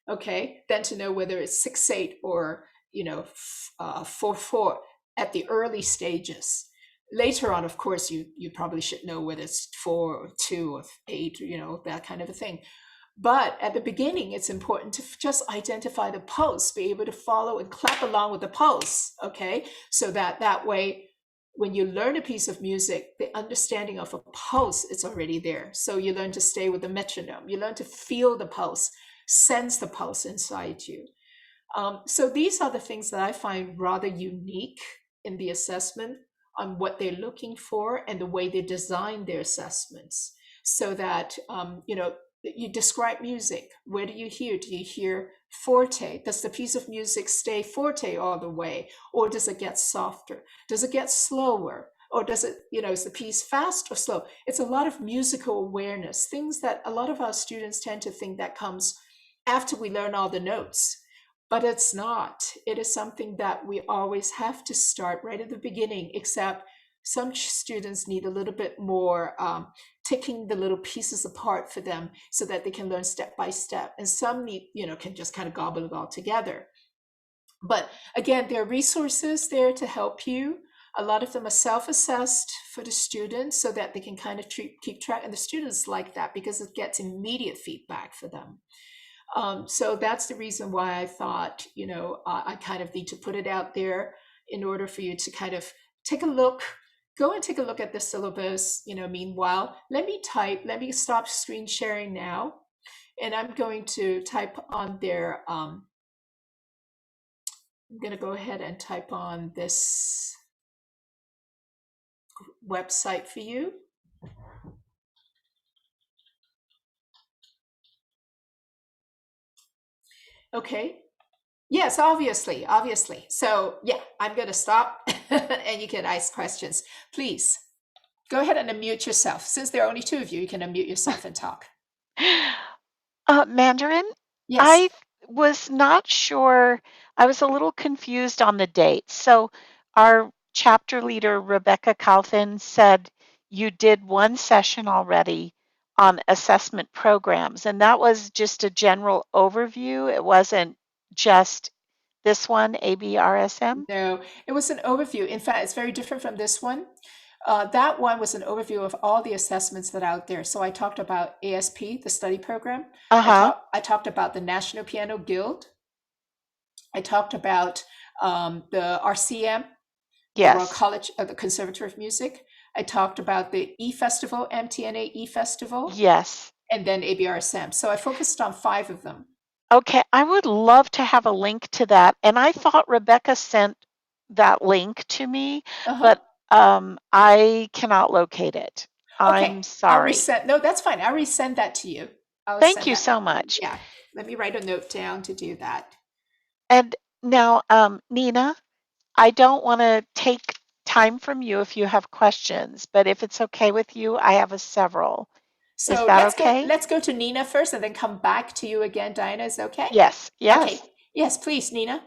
okay, than to know whether it's 6/8 or 4/4 at the early stages. Later on, of course, you probably should know whether it's 4 or 2 or 8, that kind of a thing. But at the beginning, it's important to just identify the pulse, be able to follow and clap along with the pulse, okay? So that way, when you learn a piece of music, the understanding of a pulse is already there. So you learn to stay with the metronome. You learn to feel the pulse, sense the pulse inside you. So these are the things that I find rather unique in the assessment on what they're looking for and the way they design their assessments, so that you describe music. Where do you hear? Do you hear forte? Does the piece of music stay forte all the way, or does it get softer? Does it get slower? Or does it, is the piece fast or slow? It's a lot of musical awareness, things that a lot of our students tend to think that comes after we learn all the notes. But it's not. It is something that we always have to start right at the beginning, except some students need a little bit more taking the little pieces apart for them so that they can learn step by step. And some need, can just kind of gobble it all together. But again, there are resources there to help you. A lot of them are self-assessed for the students so that they can kind of keep track. And the students like that because it gets immediate feedback for them. So that's the reason why I thought, I kind of need to put it out there in order for you to kind of go and take a look at the syllabus. Meanwhile, let me stop screen sharing now. And I'm going to type on I'm going to go ahead and type on this website for you. Okay. Yes, obviously. So yeah, I'm going to stop and you can ask questions. Please go ahead and unmute yourself. Since there are only 2 of you, you can unmute yourself and talk. Mandarin, Yes. I was not sure. I was a little confused on the dates. So our chapter leader, Rebecca Calvin, said you did one session already on assessment programs, and that was just a general overview. It wasn't just this one, ABRSM? No, it was an overview. In fact, it's very different from this one. That one was an overview of all the assessments that are out there. So I talked about ASP, the study program. Uh-huh. I talked about the National Piano Guild. I talked about the RCM, the Royal Yes. College of the Conservatory of Music. I talked about the E-Festival, MTNA E-Festival, Yes. and then ABRSM. So I focused on 5 of them. Okay, I would love to have a link to that. And I thought Rebecca sent that link to me, Uh-huh. but I cannot locate it. Okay, I'm I'll sorry. resend. No, that's fine. I'll resend that to you. I'll Thank send you that. so much. Yeah, let me write a note down to do that. And now, Nina, I don't want to take time from you if you have questions, but if it's okay with you, I have several. Is So that okay? let's go to Nina first and then come back to you again, Diana. Is that okay? Yes, Okay. yes. Yes, please, Nina.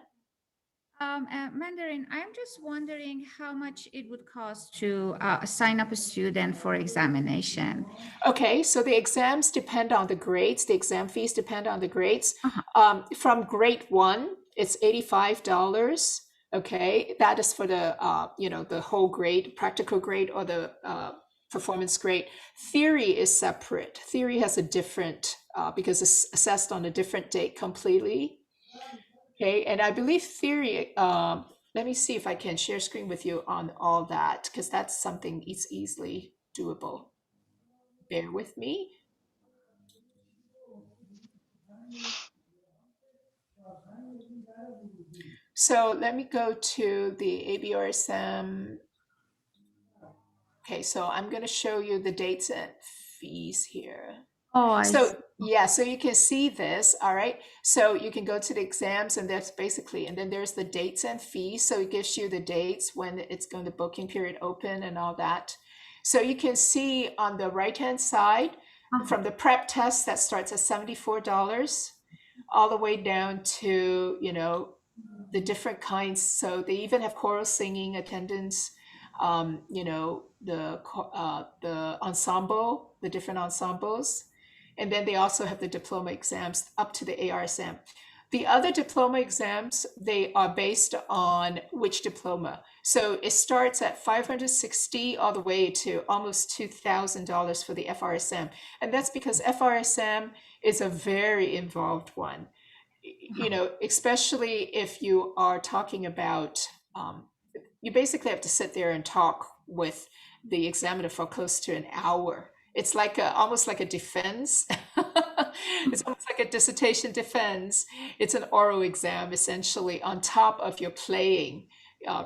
Mandarin, I'm just wondering how much it would cost to sign up a student for examination. Okay, so the exams depend on the grades. The exam fees depend on the grades. Uh-huh. From grade 1, it's $85. Okay, that is for the the whole grade, practical grade or the performance grade. Theory is separate. Theory has a different because it's assessed on a different date completely. Okay, and I believe theory. Let me see if I can share screen with you on all that because that's something it's easily doable. Bear with me. So let me go to the ABRSM. Okay, so I'm going to show you the dates and fees here. Oh, I see. So yeah, so you can see this, all right? So you can go to the exams and that's basically, and then there's the dates and fees. So it gives you the dates when it's going to booking period open and all that. So you can see on the right-hand side, from the prep test that starts at $74 all the way down to, the different kinds. So they even have choral singing attendance, the ensemble, the different ensembles. And then they also have the diploma exams up to the ARSM. The other diploma exams, they are based on which diploma. So it starts at $560 all the way to almost $2,000 for the FRSM. And that's because FRSM is a very involved one. Especially if you are talking about, you basically have to sit there and talk with the examiner for close to an hour. It's like almost like a defense. It's almost like a dissertation defense. It's an oral exam essentially on top of your playing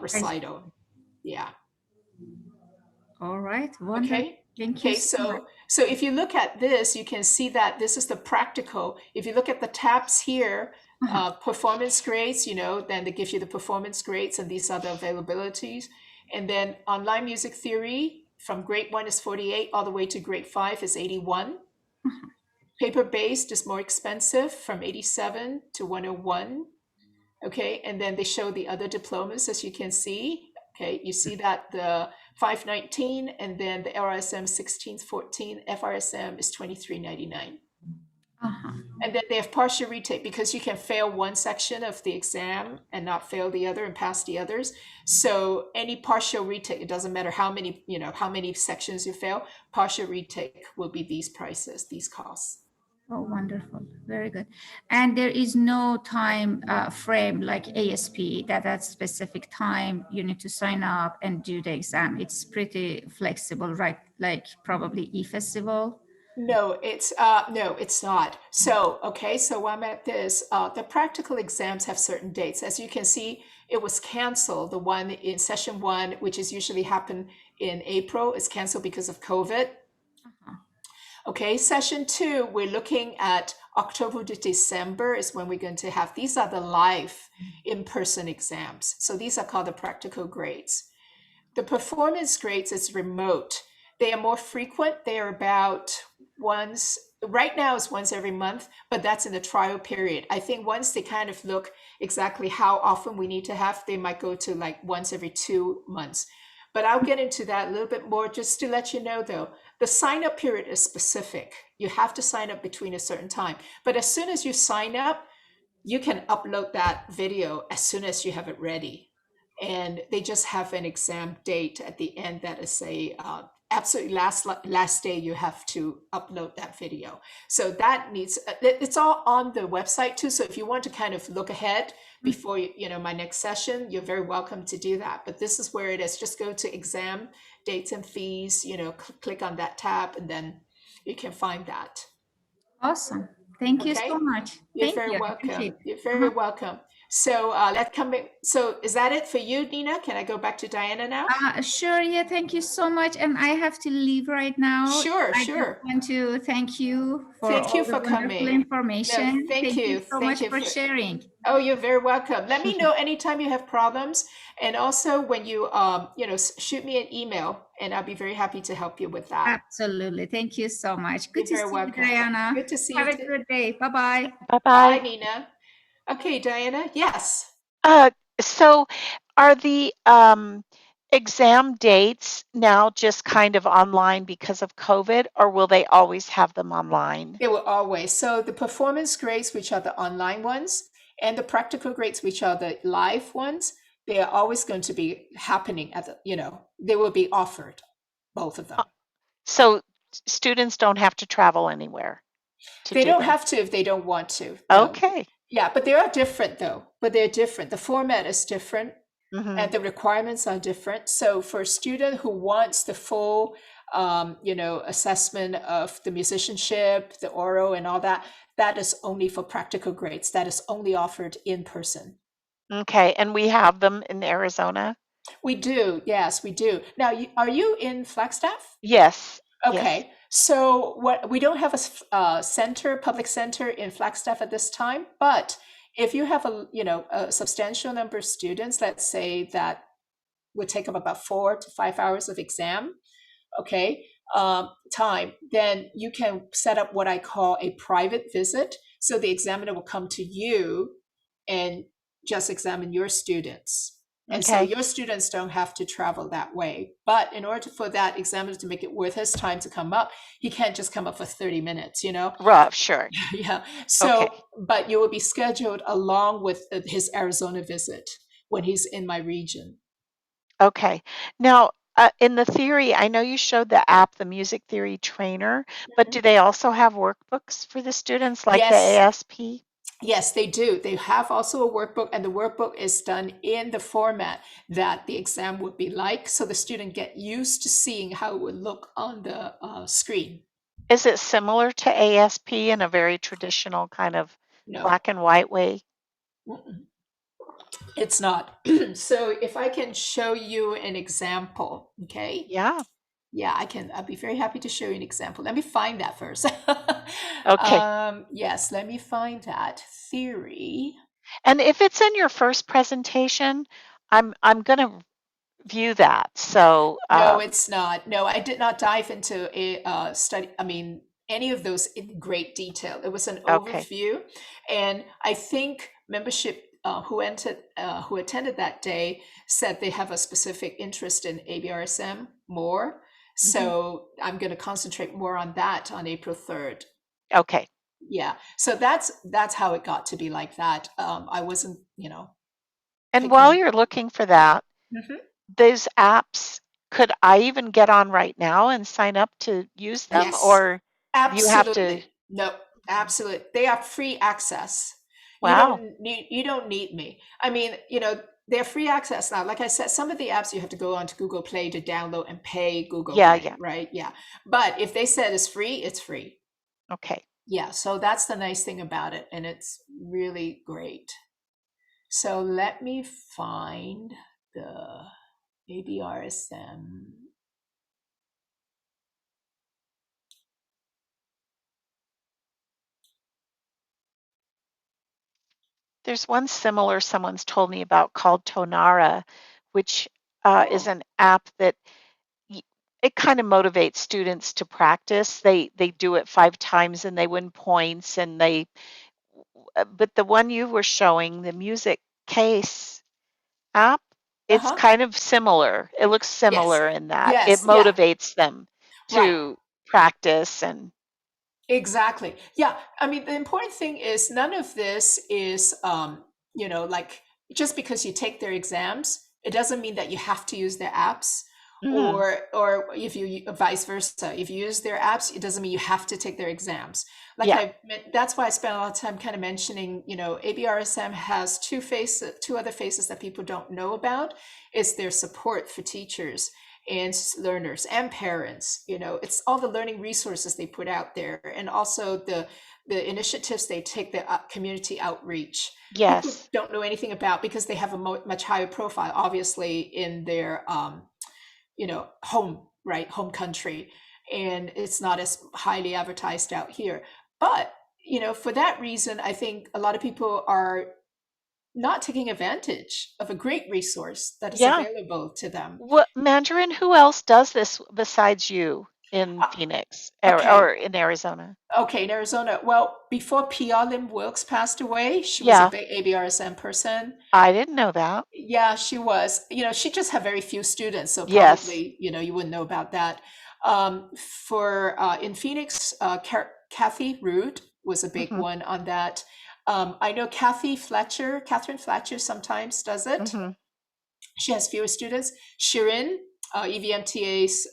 recital. Yeah. All right. Wonderful. Okay. Thank you Okay, so much. so if you look at this, you can see that this is the practical. If you look at the tabs here, performance grades, then they give you the performance grades, and these are the availabilities. And then online music theory from grade 1 is 48 all the way to grade 5 is 81. Paper-based is more expensive from 87 to 101. Okay, and then they show the other diplomas as you can see. Okay, you see that the 519 and then the LRSM 1614, FRSM is 2399. And then they have partial retake because you can fail one section of the exam and not fail the other and pass the others. So any partial retake, it doesn't matter how many sections you fail, partial retake will be these prices, these costs. Oh, wonderful. Very good. And there is no time frame like ASP that specific time you need to sign up and do the exam. It's pretty flexible, right? Like probably e-festival. No, it's not. So, okay, so while I'm at this, the practical exams have certain dates. As you can see, it was canceled. The one in session 1, which is usually happen in April, is canceled because of COVID. Okay, session 2, we're looking at October to December is when we're going to have, these are the live in-person exams. So these are called the practical grades. The performance grades is remote. They are more frequent. They are about once, right now it's once every month, but that's in the trial period. I think once they kind of look exactly how often we need to have, they might go to like once every 2 months. But I'll get into that a little bit more just to let you know though, the sign up period is specific. You have to sign up between a certain time. But as soon as you sign up, you can upload that video as soon as you have it ready. And they just have an exam date at the end that is a absolutely last day you have to upload that video. So that needs, it's all on the website too. So if you want to kind of look ahead before my next session, you're very welcome to do that. But this is where it is. Just go to exam dates and fees, click on that tab and then you can find that. Awesome. Thank you so much. You're very welcome. You're very welcome. So let's come back. So is that it for you, Nina? Can I go back to Diana now? Sure. Yeah. Thank you so much. And I have to leave right now. Sure. I just want to thank you for all the wonderful information. No, thank you so much for sharing. Oh, you're very welcome. Let me know anytime you have problems. And also when you, shoot me an email and I'll be very happy to help you with that. Absolutely. Thank you so much. Good to see you, Diana. Good to see you. Have a good day. Bye-bye. Bye-bye. Bye, Nina. Okay, Diana. Yes. So are the exam dates now just kind of online because of COVID, or will they always have them online? They will always. So the performance grades, which are the online ones, and the practical grades, which are the live ones, they are always going to be happening at the, they will be offered, both of them. So students don't have to travel anywhere to They do don't them. have to if they don't want to. No. Okay. Yeah, but they are different though. But they're different. The format is different Hmm. and the requirements are different. So for a student who wants the full, assessment of the musicianship, the oral, and all that, that is only for practical grades. That is only offered in person. Okay. And we have them in Arizona? We do, yes, we do. Now, are you in Flagstaff? Yes. Yes. Okay, so what we don't have a center, public center in Flagstaff at this time, but if you have a substantial number of students, let's say that would take up about 4 to 5 hours of exam, okay, time, then you can set up what I call a private visit. So the examiner will come to you and just examine your students. And so Okay. your students don't have to travel that way. But in order for that examiner to make it worth his time to come up, he can't just come up for 30 minutes, Rough, sure. Yeah. Okay. So, but you will be scheduled along with his Arizona visit when he's in my region. Okay. Now, in the theory, I know you showed the app, the Music Theory Trainer, but do they also have workbooks for the students like the Yes, ASP? yes, they do. They have also a workbook, and the workbook is done in the format that the exam would be like, so the student get used to seeing how it would look on the screen. Is it similar to ASP in a very traditional kind of No, black and white way? mm-mm, it's not. So if I can show you an example, okay? Yeah. Yeah, I can. I'll be very happy to show you an example. Let me find that first. Okay. Yes, let me find that theory. And if it's in your first presentation, I'm going to view that. So, No, it's not. No, I did not dive into a study. I mean, any of those in great detail. It was an okay. overview, and I think membership who attended that day said they have a specific interest in ABRSM more. Hmm. So I'm going to concentrate more on that on April 3rd. Okay. Yeah, so that's how it got to be like that. I wasn't, And while picking. you're looking for that, Mhm. those apps, could I even get on right now and sign up to use them, Yes, or you have to? absolutely. No, absolutely. They are free access. Wow. You don't need me. I mean, they're free access now. Like I said, some of the apps you have to go onto Google Play to download and pay Google Yeah, Play, yeah. right? Yeah. But if they said it's free, it's free. Okay. Yeah, so that's the nice thing about it, and it's really great. So let me find the ABRSM. There's one similar someone's told me about called Tonara, which is Oh, an app that it kind of motivates students to practice. They do it 5 times and they win points, and but the one you were showing, the music case app, it's uh-huh. kind of similar. It looks Yes. similar in that it Yes, yeah, motivates them right. to practice. And Exactly. Yeah. I mean, the important thing is none of this is, like just because you take their exams, it doesn't mean that you have to use their apps, mhm, or if you vice versa. If you use their apps, it doesn't mean you have to take their exams. Like yeah, that's why I spent a lot of time kind of mentioning, ABRSM has two other faces that people don't know about. Is their support for teachers and learners and parents. It's all the learning resources they put out there, and also the initiatives they take, the community outreach. People yes, don't know anything about because they have a much higher profile, obviously, in their home, right, home country, and it's not as highly advertised out here. But for that reason, I think a lot of people are not taking advantage of a great resource that is yeah. available to them. What Mandarin? Who else does this besides you? in Phoenix Okay. or in Arizona? Okay, in Arizona. Well, before P.R. Lim Wilkes passed away, she was a Yeah, big ABRSM person. I didn't know that. Yeah, she was. She just had very few students, so Yes. probably, you wouldn't know about that. For in Phoenix, Kathy Root was a big Hmm. one on that. I know Catherine Fletcher sometimes does it. Hmm. She has fewer students. Shirin, EVMTA's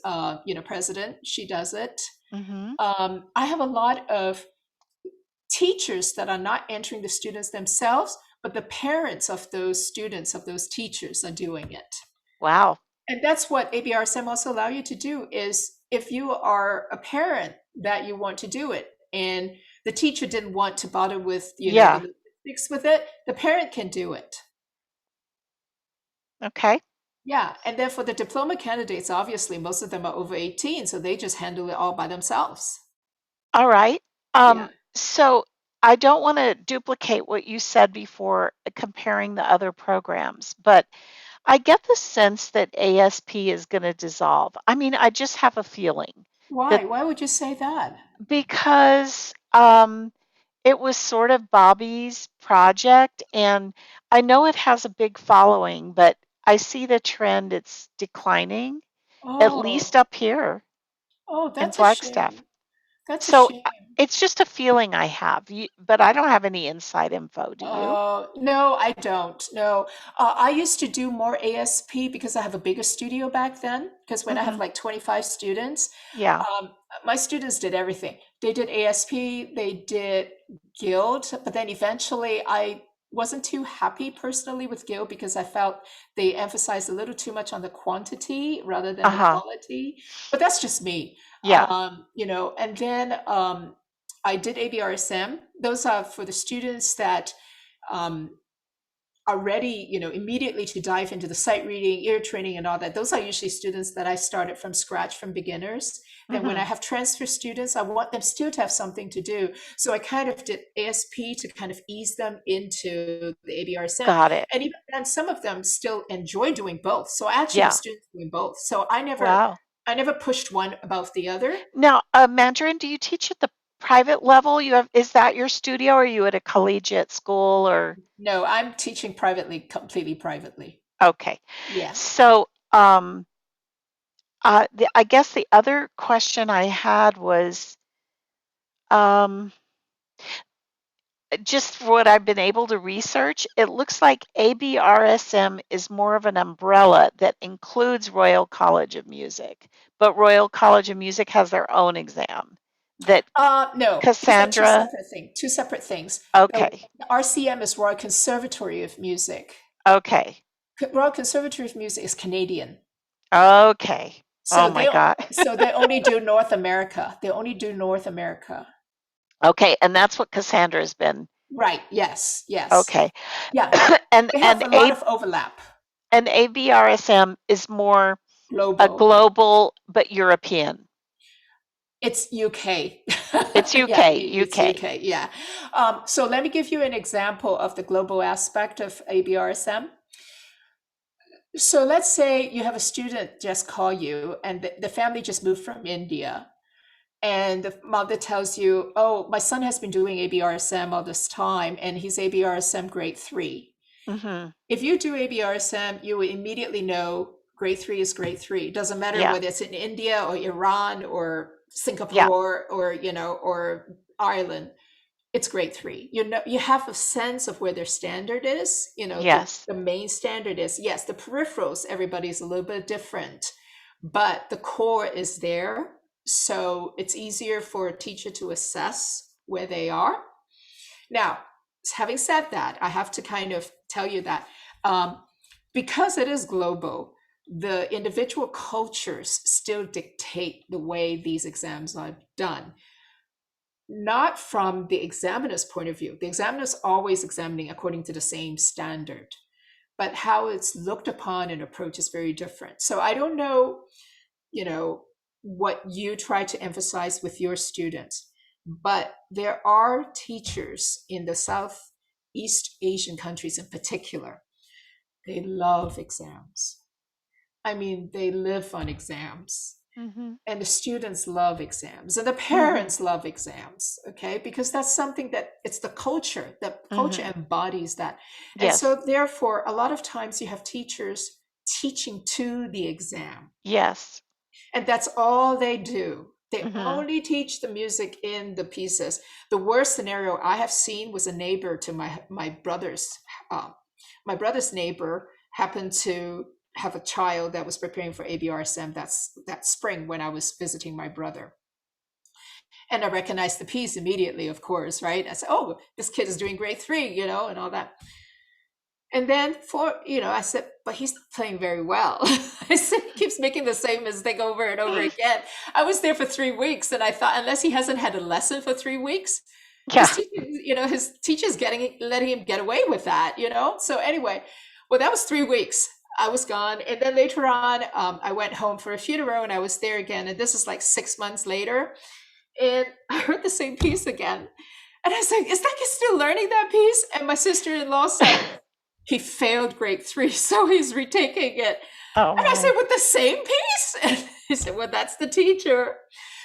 president, she does it. Hmm. I have a lot of teachers that are not entering the students themselves, but the parents of those students, of those teachers, are doing it. Wow. And that's what ABRSM also allow you to do, is if you are a parent that you want to do it and the teacher didn't want to bother with, Yeah. the logistics with it, the parent can do it. Okay. Yeah. And then for the diploma candidates, obviously most of them are over 18, so they just handle it all by themselves. All right. Yeah. So I don't want to duplicate what you said before comparing the other programs, but I get the sense that ASP is going to dissolve. I mean, I just have a feeling that Why would you say that? because it was sort of Bobby's project, and I know it has a big following, but I see the trend, it's declining, at least Oh, up here oh, in that's a Flagstaff. shame. That's a So shame. it's just a feeling I have, but I don't have any inside info. Do you? No, I don't. No, I used to do more ASP because I have a bigger studio back then. Because when I have Hmm. like 25 students, Yeah. my students did everything. They did ASP, they did Guild, but then eventually I wasn't too happy personally with Guild because I felt they emphasized a little too much on the quantity rather than the Uh-huh. quality. But that's just me. Yeah. And then I did ABRSM. Those are for the students that um, are ready, immediately to dive into the sight reading, ear training, and all that. Those are usually students that I started from scratch, from beginners. Then when Hmm. I have transfer students, I want them still to have something to do. So I kind of did ASP to kind of ease them into the ABRSM. Got it. And even then, some of them still enjoy doing both. So I actually have Yeah. students doing both. So Wow. I never pushed one above the other. Now, Mandarin, do you teach at the private level? Is that your studio, or are you at a collegiate school or? No, I'm teaching privately, completely privately. Okay. Yeah. So, I guess the other question I had was, um, just what I've been able to research, it looks like ABRSM is more of an umbrella that includes Royal College of Music, but Royal College of Music has their own exam that No, these are two Cassandra. separate things. Two separate things. Okay. The RCM is Royal Conservatory of Music. Okay. Royal Conservatory of Music is Canadian. Okay. Oh So my God. they only do North America. They only do North America. Okay, and that's what Cassandra's been. Right. Yes. Yes. Okay. Yeah. and They have and a lot A of overlap. and ABRSM is more a Global. global but European. It's UK. It's Yeah, UK, it's UK. UK. Yeah. So let me give you an example of the global aspect of ABRSM. So let's say you have a student just call you and the family just moved from India. And the mother tells you, oh, my son has been doing ABRSM all this time and he's ABRSM grade 3. Hmm. If you do ABRSM, you will immediately know grade 3 is grade 3. It doesn't matter Yeah, whether it's in India or Iran or yeah, Singapore or Ireland. It's grade 3. You have a sense of where their standard is. yes, The main standard is, yes, the peripherals, everybody's a little bit different, but the core is there. So it's easier for a teacher to assess where they are. Now, having said that, I have to kind of tell you that because it is global, the individual cultures still dictate the way these exams are done. Not from the examiner's point of view. The examiner is always examining according to the same standard, but how it's looked upon and approached is very different. So I don't know, what you try to emphasize with your students, but there are teachers in the Southeast Asian countries in particular. They love exams. I mean, they live on exams. And the students love exams, and the Mm-hmm. parents love exams, okay? Because that's something that it's the culture, that culture embodies that. And Yes. so therefore, a lot of times you have teachers teaching to the exam, Yes. and that's all they do. They Mm-hmm. only teach the music in the pieces. The worst scenario I have seen was a neighbor to my brother's. My brother's neighbor happened to have a child that was preparing for ABRSM that spring when I was visiting my brother. And I recognized the piece immediately, of course, right? I said, "Oh, this kid is doing grade 3, and all that." And then I said, "But he's not playing very well." I said, "He keeps making the same mistake over and over again." I was there for 3 weeks, and I thought, unless he hasn't had a lesson for 3 weeks, Yeah. his teacher's letting him get away with that. So anyway, well, that was 3 weeks. I was gone, and then later on, I went home for a funeral, and I was there again. And this is like 6 months later, and I heard the same piece again, and I was like, "Is that kid still learning that piece?" And my sister-in-law said, "He failed grade 3, so he's retaking it." Oh And I said, my. "With the same piece?" And he said, "Well, that's the teacher."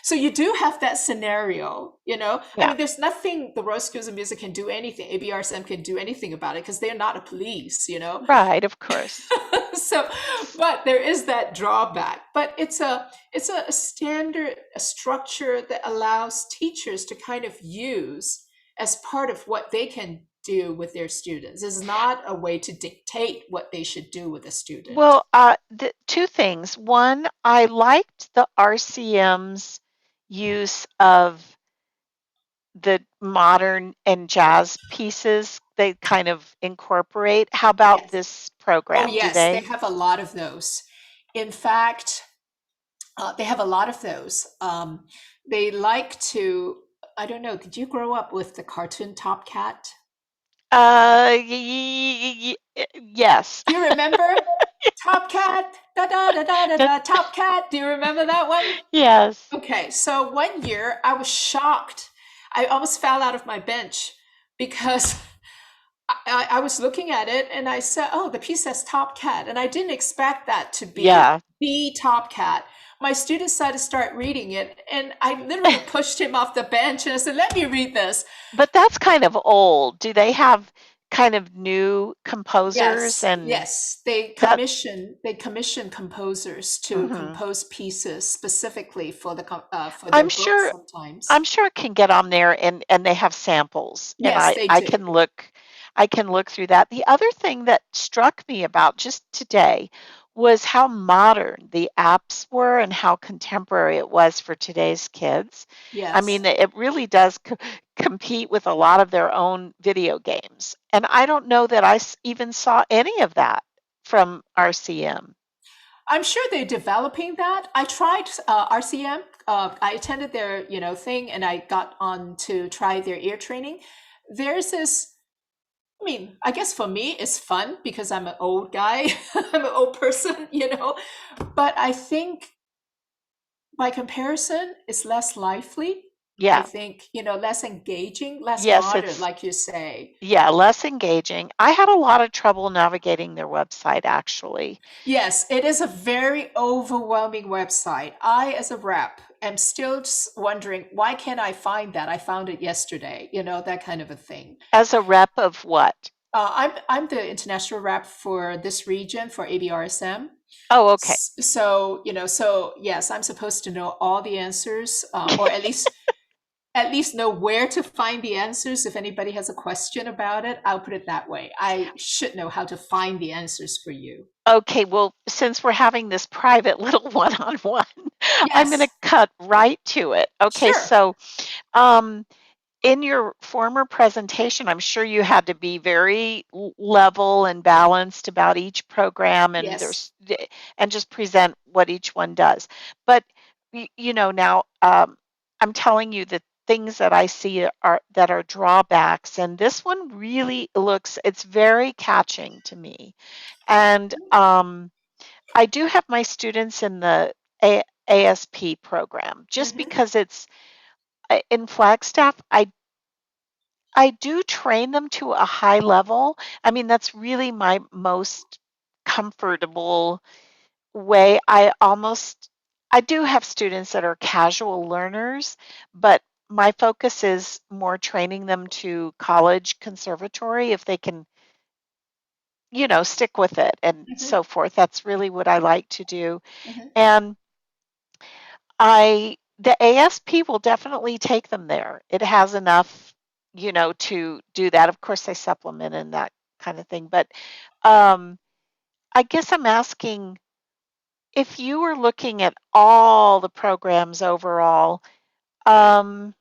So you do have that scenario. I Yeah. mean, there's nothing the Royal Schools of Music can do anything, ABRSM can do anything about it because they're not a police. Right. Of course. So, but there is that drawback. But it's a standard, a structure that allows teachers to kind of use as part of what they can do with their students. It's not a way to dictate what they should do with a student. Well, two things. One, I liked the RCM's use of the modern and jazz pieces they kind of incorporate. How about Yes. this Oh, program? Do yes, they they? have a lot of those. In fact, they have a lot of those. They like to, I don't know, did you grow up with the cartoon Top Cat? Yes. Do you remember Top Cat? Da da da da da da, Top Cat. Do you remember that one? Yes. Okay, so one year I was shocked. I almost fell out of my bench because I was looking at it and I said, "Oh, the piece says Top Cat." And I didn't expect that to be Yeah. the Top Cat. My students had to start reading it, and I literally pushed him off the bench and I said, "Let me read this." But that's kind of old. Do they have kind of new composers Yes, and yes. They that? commission composers to Mhm. compose pieces specifically for their I'm books sure sometimes. I'm sure it can get on there and they have samples and Yes, they I do. can look through that. The other thing that struck me about just today was how modern the apps were and how contemporary it was for today's kids. I Yes. mean, it really does compete with a lot of their own video games. And I don't know that even saw any of that from RCM. I'm sure they're developing that. I tried RCM. I attended their thing, and I got on to try their ear training. There's this. I mean, I guess for me, it's fun because I'm an old guy. I'm an old person. But I think by comparison, it's less lively. I Yeah. think, less engaging, less Yes, modern, it's like you say. yeah, less engaging. I had a lot of trouble navigating their website actually. Yes, it is a very overwhelming website. I, as a rep, am still just wondering, why can't I find that? I found it yesterday, that kind of a thing. As a rep of what? I'm the international rep for this region for ABRSM. Oh, okay. So yes, I'm supposed to know all the answers, or at least know where to find the answers. If anybody has a question about it, I'll put it that way. I should know how to find the answers for you. Okay, well, since we're having this private little one-on-one, I'm going Yes, to cut right to it. Okay, sure. so um, in your former presentation, I'm sure you had to be very level and balanced about each program and Yes. just present what each one does. But now I'm telling you the things that I see that are drawbacks, and this one really it's very catching to me. And I do have my students in the ASP program just Hmm. because it's in Flagstaff. I do train them to a high level. I mean, that's really my most comfortable way. I do have students that are casual learners, but my focus is more training them to college conservatory if they can, stick with it and Mhm, so forth. That's really what I like to do. mhm. And the ASP will definitely take them there. It has enough, to do that. Of course, they supplement and that kind of thing. But um, I guess I'm asking if you were looking at all the programs overall, um,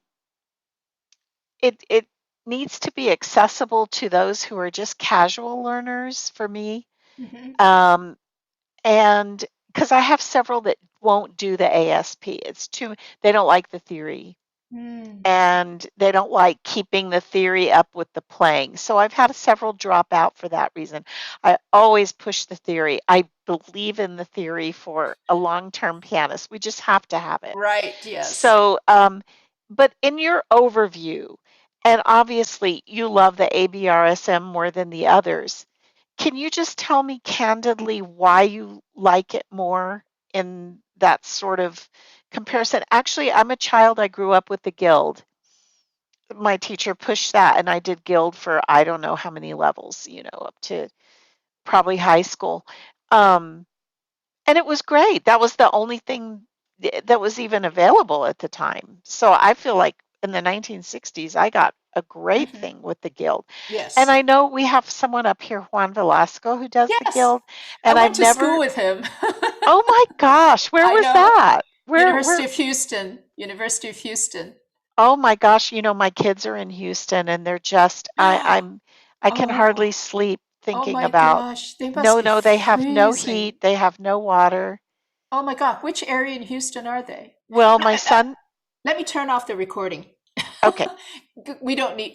it needs to be accessible to those who are just casual learners for me. Mhm. Um, and because I have several that won't do the ASP, they don't like the theory Mm. and they don't like keeping the theory up with the playing. So I've had several drop out for that reason. I always push the theory. I believe in the theory for a long-term pianist. We just have to have it. Right, yes. So, but in your overview, and obviously you love the ABRSM more than the others, can you just tell me candidly why you like it more in that sort of comparison? Actually, I'm a child, I grew up with the Guild. My teacher pushed that, and I did Guild for I don't know how many levels, up to probably high school. Um, and it was great. That was the only thing that was even available at the time. So I feel like in the 1960s, I got a great Mhm. thing with the Guild. And Yes. I know we have someone up here, Juan Velasco, who does the Yes. Guild. I And went I've to school never, with him. oh my gosh, where I was know. that? University of Houston. University of Houston. Oh my gosh, my kids are in Houston and they're just, I can hardly Oh, sleep oh thinking my about, gosh. They must no, be no, they have no heat, freezing. they have no water. Oh my God. Which area in Houston are they? Well, my son, Let me turn off the recording. okay. We don't need